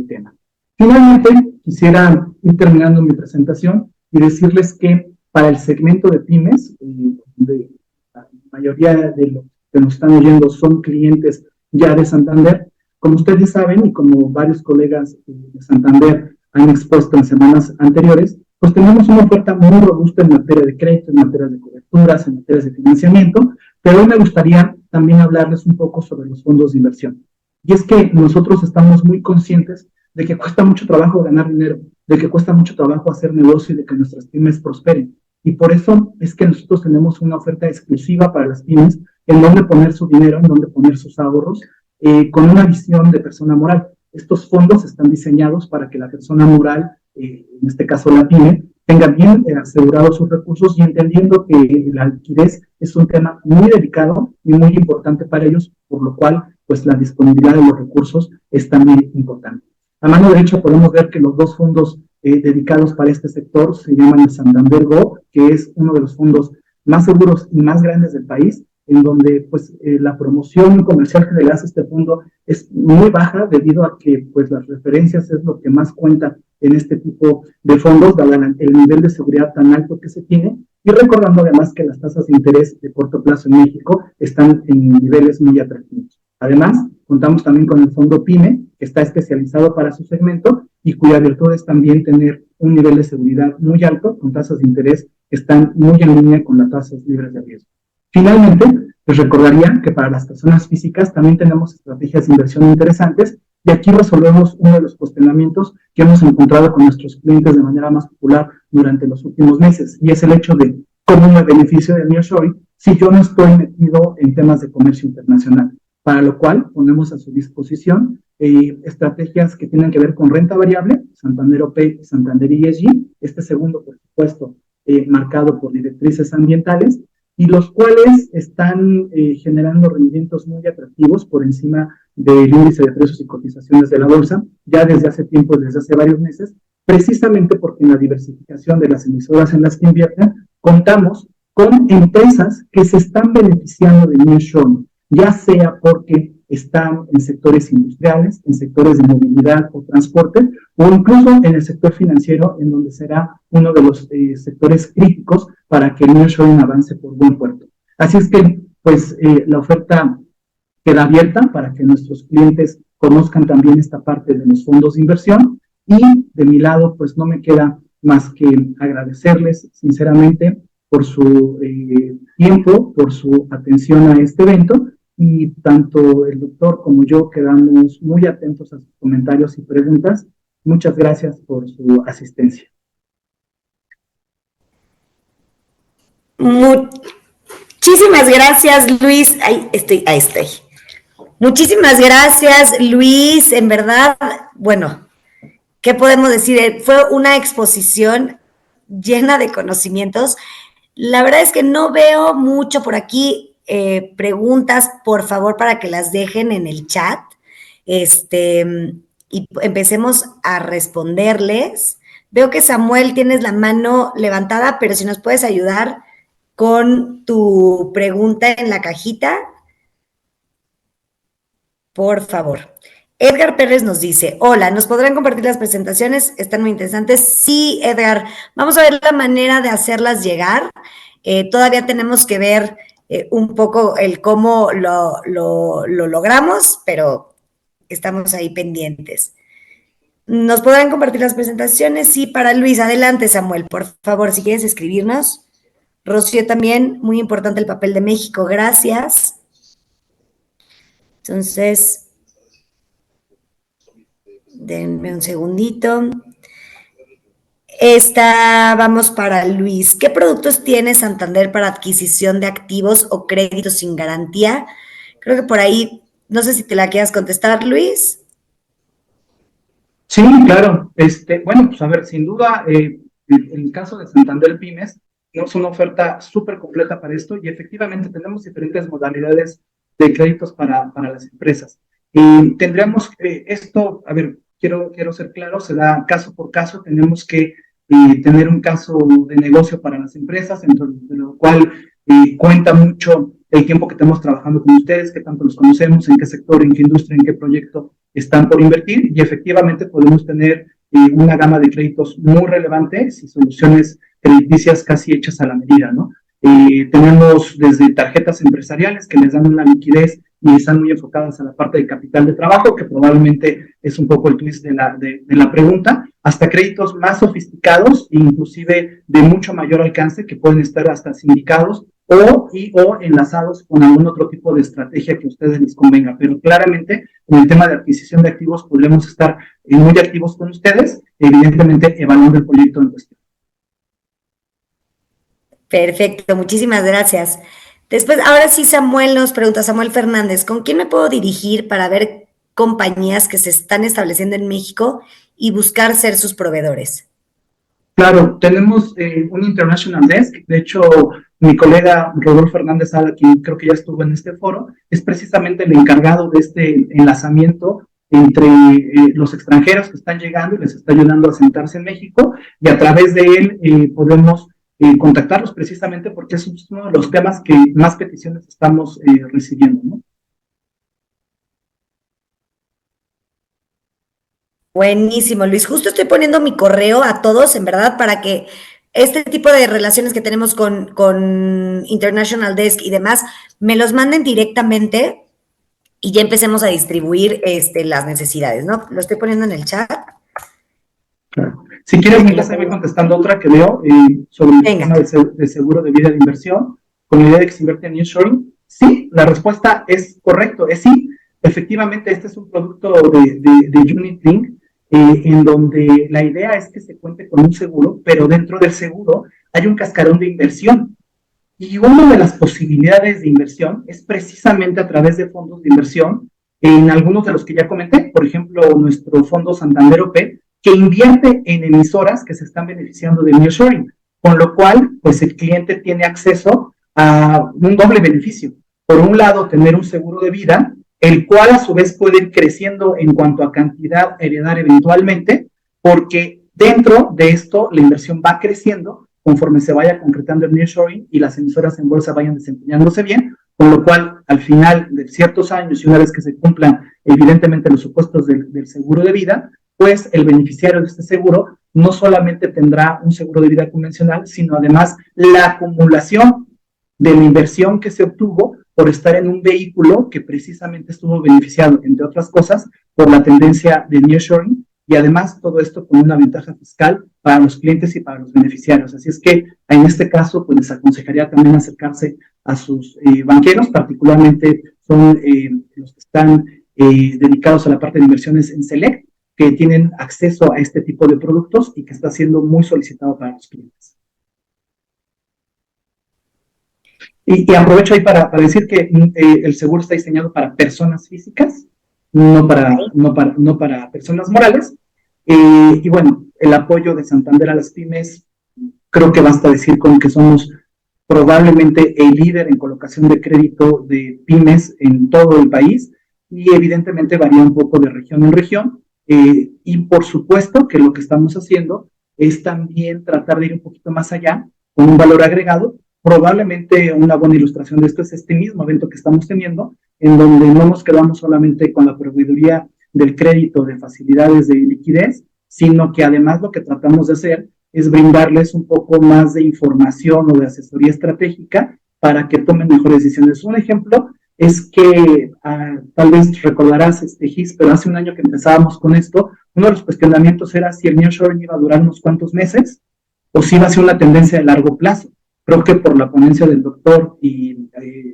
tema. Finalmente, quisiera ir terminando mi presentación y decirles que para el segmento de pymes, de la mayoría de los que nos están oyendo son clientes ya de Santander. Como ustedes saben y como varios colegas de Santander han expuesto en semanas anteriores, pues tenemos una oferta muy robusta en materia de crédito, en materia de coberturas, en materia de financiamiento, pero hoy me gustaría también hablarles un poco sobre los fondos de inversión. Y es que nosotros estamos muy conscientes de que cuesta mucho trabajo ganar dinero, de que cuesta mucho trabajo hacer negocio y de que nuestras pymes prosperen. Y por eso es que nosotros tenemos una oferta exclusiva para las pymes, en donde poner su dinero, en donde poner sus ahorros, con una visión de persona moral. Estos fondos están diseñados para que la persona moral, en este caso la pyme, tenga bien asegurados sus recursos y entendiendo que la liquidez es un tema muy delicado y muy importante para ellos, por lo cual pues la disponibilidad de los recursos es también importante. A mano derecha podemos ver que los dos fondos dedicados para este sector se llaman el Santander Go, que es uno de los fondos más seguros y más grandes del país, en donde pues la promoción comercial que le hace este fondo es muy baja debido a que pues las referencias es lo que más cuenta en este tipo de fondos, dado el nivel de seguridad tan alto que se tiene, y recordando además que las tasas de interés de corto plazo en México están en niveles muy atractivos. Además, contamos también con el fondo PYME, que está especializado para su segmento y cuya virtud es también tener un nivel de seguridad muy alto, con tasas de interés que están muy en línea con las tasas libres de riesgo. Finalmente, les recordaría que para las personas físicas también tenemos estrategias de inversión interesantes y aquí resolvemos uno de los cuestionamientos que hemos encontrado con nuestros clientes de manera más popular durante los últimos meses, y es el hecho de cómo me beneficio del nearshoring si yo no estoy metido en temas de comercio internacional, para lo cual ponemos a su disposición estrategias que tienen que ver con renta variable, Santander OP y Santander ESG, este segundo, por supuesto, marcado por directrices ambientales, y los cuales están generando rendimientos muy atractivos por encima del índice de precios y cotizaciones de la bolsa, ya desde hace tiempo, desde hace varios meses, precisamente porque en la diversificación de las emisoras en las que invierten, contamos con empresas que se están beneficiando de nearshoring, ya sea porque están en sectores industriales, en sectores de movilidad o transporte, o incluso en el sector financiero, en donde será uno de los sectores críticos para que el nearshoring avance por buen puerto. Así es que, pues, la oferta queda abierta para que nuestros clientes conozcan también esta parte de los fondos de inversión, y de mi lado, pues, no me queda más que agradecerles sinceramente por su tiempo, por su atención a este evento, y tanto el doctor como yo quedamos muy atentos a sus comentarios y preguntas. Muchas gracias por su asistencia. Muchísimas gracias, Luis. Ahí estoy. Muchísimas gracias, Luis. En verdad, bueno, ¿qué podemos decir? Fue una exposición llena de conocimientos. La verdad es que no veo mucho por aquí. Preguntas, por favor, para que las dejen en el chat. Y empecemos a responderles. Veo que Samuel tienes la mano levantada, pero si nos puedes ayudar con tu pregunta en la cajita, por favor. Edgar Pérez nos dice, hola, ¿nos podrán compartir las presentaciones? Están muy interesantes. Sí, Edgar, vamos a ver la manera de hacerlas llegar. Todavía tenemos que ver un poco el cómo lo logramos, pero estamos ahí pendientes. ¿Nos podrán compartir las presentaciones? Sí, para Luis. Adelante, Samuel, por favor, si quieres escribirnos. Rocío también, muy importante el papel de México, gracias. Entonces, denme un segundito. Vamos para Luis. ¿Qué productos tiene Santander para adquisición de activos o créditos sin garantía? Creo que por ahí, no sé si te la quieras contestar, Luis. Sí, claro. Bueno, pues a ver, sin duda, en el caso de Santander Pymes, tenemos una oferta súper completa para esto y efectivamente tenemos diferentes modalidades de créditos para las empresas. Tendríamos esto, a ver, quiero ser claro, se da caso por caso, tenemos que tener un caso de negocio para las empresas, dentro de lo cual cuenta mucho el tiempo que estamos trabajando con ustedes, qué tanto los conocemos, en qué sector, en qué industria, en qué proyecto están por invertir, y efectivamente podemos tener una gama de créditos muy relevantes y soluciones crediticias casi hechas a la medida, ¿no? Tenemos desde tarjetas empresariales que les dan una liquidez y están muy enfocadas a la parte de capital de trabajo, que probablemente es un poco el twist de la pregunta, hasta créditos más sofisticados, inclusive de mucho mayor alcance, que pueden estar hasta sindicados o enlazados con algún otro tipo de estrategia que a ustedes les convenga. Pero claramente, en el tema de adquisición de activos, podremos estar muy activos con ustedes, evidentemente evaluando el proyecto en cuestión. Perfecto, muchísimas gracias. Después, ahora sí, Samuel nos pregunta, Samuel Fernández, ¿con quién me puedo dirigir para ver compañías que se están estableciendo en México y buscar ser sus proveedores? Claro, tenemos un International Desk. De hecho, mi colega Rodolfo Fernández Sala, quien creo que ya estuvo en este foro, es precisamente el encargado de este enlazamiento entre los extranjeros que están llegando y les está ayudando a sentarse en México, y a través de él podemos contactarlos precisamente porque es uno de los temas que más peticiones estamos recibiendo, ¿no? Buenísimo, Luis. Justo estoy poniendo mi correo a todos, en verdad, para que este tipo de relaciones que tenemos con International Desk y demás, me los manden directamente y ya empecemos a distribuir las necesidades, ¿no? Lo estoy poniendo en el chat. Claro. Si quieres, mientras voy contestando otra que veo sobre el tema de seguro de vida de inversión, con la idea de que se invierte en nearshoring. Sí, la respuesta es correcto, es sí. Efectivamente, este es un producto de Unit Link, en donde la idea es que se cuente con un seguro, pero dentro del seguro hay un cascarón de inversión. Y una de las posibilidades de inversión es precisamente a través de fondos de inversión, en algunos de los que ya comenté, por ejemplo, nuestro fondo Santander OP, que invierte en emisoras que se están beneficiando de nearshoring, con lo cual, pues el cliente tiene acceso a un doble beneficio. Por un lado, tener un seguro de vida, el cual a su vez puede ir creciendo en cuanto a cantidad heredar eventualmente, porque dentro de esto la inversión va creciendo conforme se vaya concretando el nearshoring y las emisoras en bolsa vayan desempeñándose bien, con lo cual al final de ciertos años y una vez que se cumplan evidentemente los supuestos del seguro de vida, pues el beneficiario de este seguro no solamente tendrá un seguro de vida convencional, sino además la acumulación de la inversión que se obtuvo por estar en un vehículo que precisamente estuvo beneficiado, entre otras cosas, por la tendencia de nearshoring, y además todo esto con una ventaja fiscal para los clientes y para los beneficiarios. Así es que en este caso, pues les aconsejaría también acercarse a sus banqueros, particularmente son los que están dedicados a la parte de inversiones en Select, que tienen acceso a este tipo de productos y que está siendo muy solicitado para los clientes. Y aprovecho ahí para decir que el seguro está diseñado para personas físicas, no para personas morales. Y bueno, el apoyo de Santander a las pymes, creo que basta decir con que somos probablemente el líder en colocación de crédito de pymes en todo el país, y evidentemente varía un poco de región en región. Y por supuesto que lo que estamos haciendo es también tratar de ir un poquito más allá con un valor agregado. Probablemente una buena ilustración de esto es este mismo evento que estamos teniendo, en donde no nos quedamos solamente con la proveeduría del crédito de facilidades de liquidez, sino que además lo que tratamos de hacer es brindarles un poco más de información o de asesoría estratégica para que tomen mejores decisiones. Un ejemplo es que tal vez recordarás, Gis, pero hace un año que empezábamos con esto, uno de los cuestionamientos era si el nearshoring iba a durar unos cuantos meses o si iba a ser una tendencia de largo plazo. Creo que por la ponencia del doctor y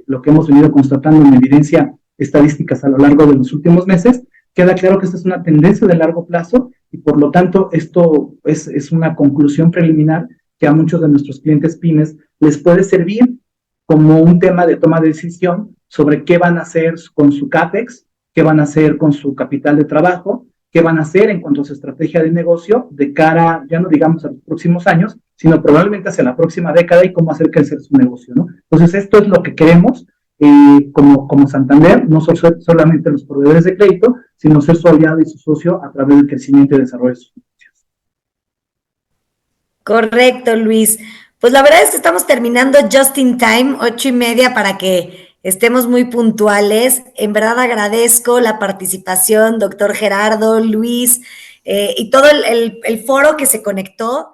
lo que hemos venido constatando en evidencia estadísticas a lo largo de los últimos meses, queda claro que esta es una tendencia de largo plazo y por lo tanto esto es una conclusión preliminar que a muchos de nuestros clientes pymes les puede servir como un tema de toma de decisión sobre qué van a hacer con su CAPEX, qué van a hacer con su capital de trabajo, qué van a hacer en cuanto a su estrategia de negocio de cara, ya no digamos a los próximos años, sino probablemente hacia la próxima década y cómo hacer crecer su negocio, ¿no? Entonces, esto es lo que queremos como Santander, no solamente los proveedores de crédito, sino ser su aliado y su socio a través del crecimiento y desarrollo de sus negocios. Correcto, Luis. Pues la verdad es que estamos terminando just in time, 8:30, para que estemos muy puntuales. En verdad agradezco la participación, doctor Gerardo, Luis, y todo el foro que se conectó.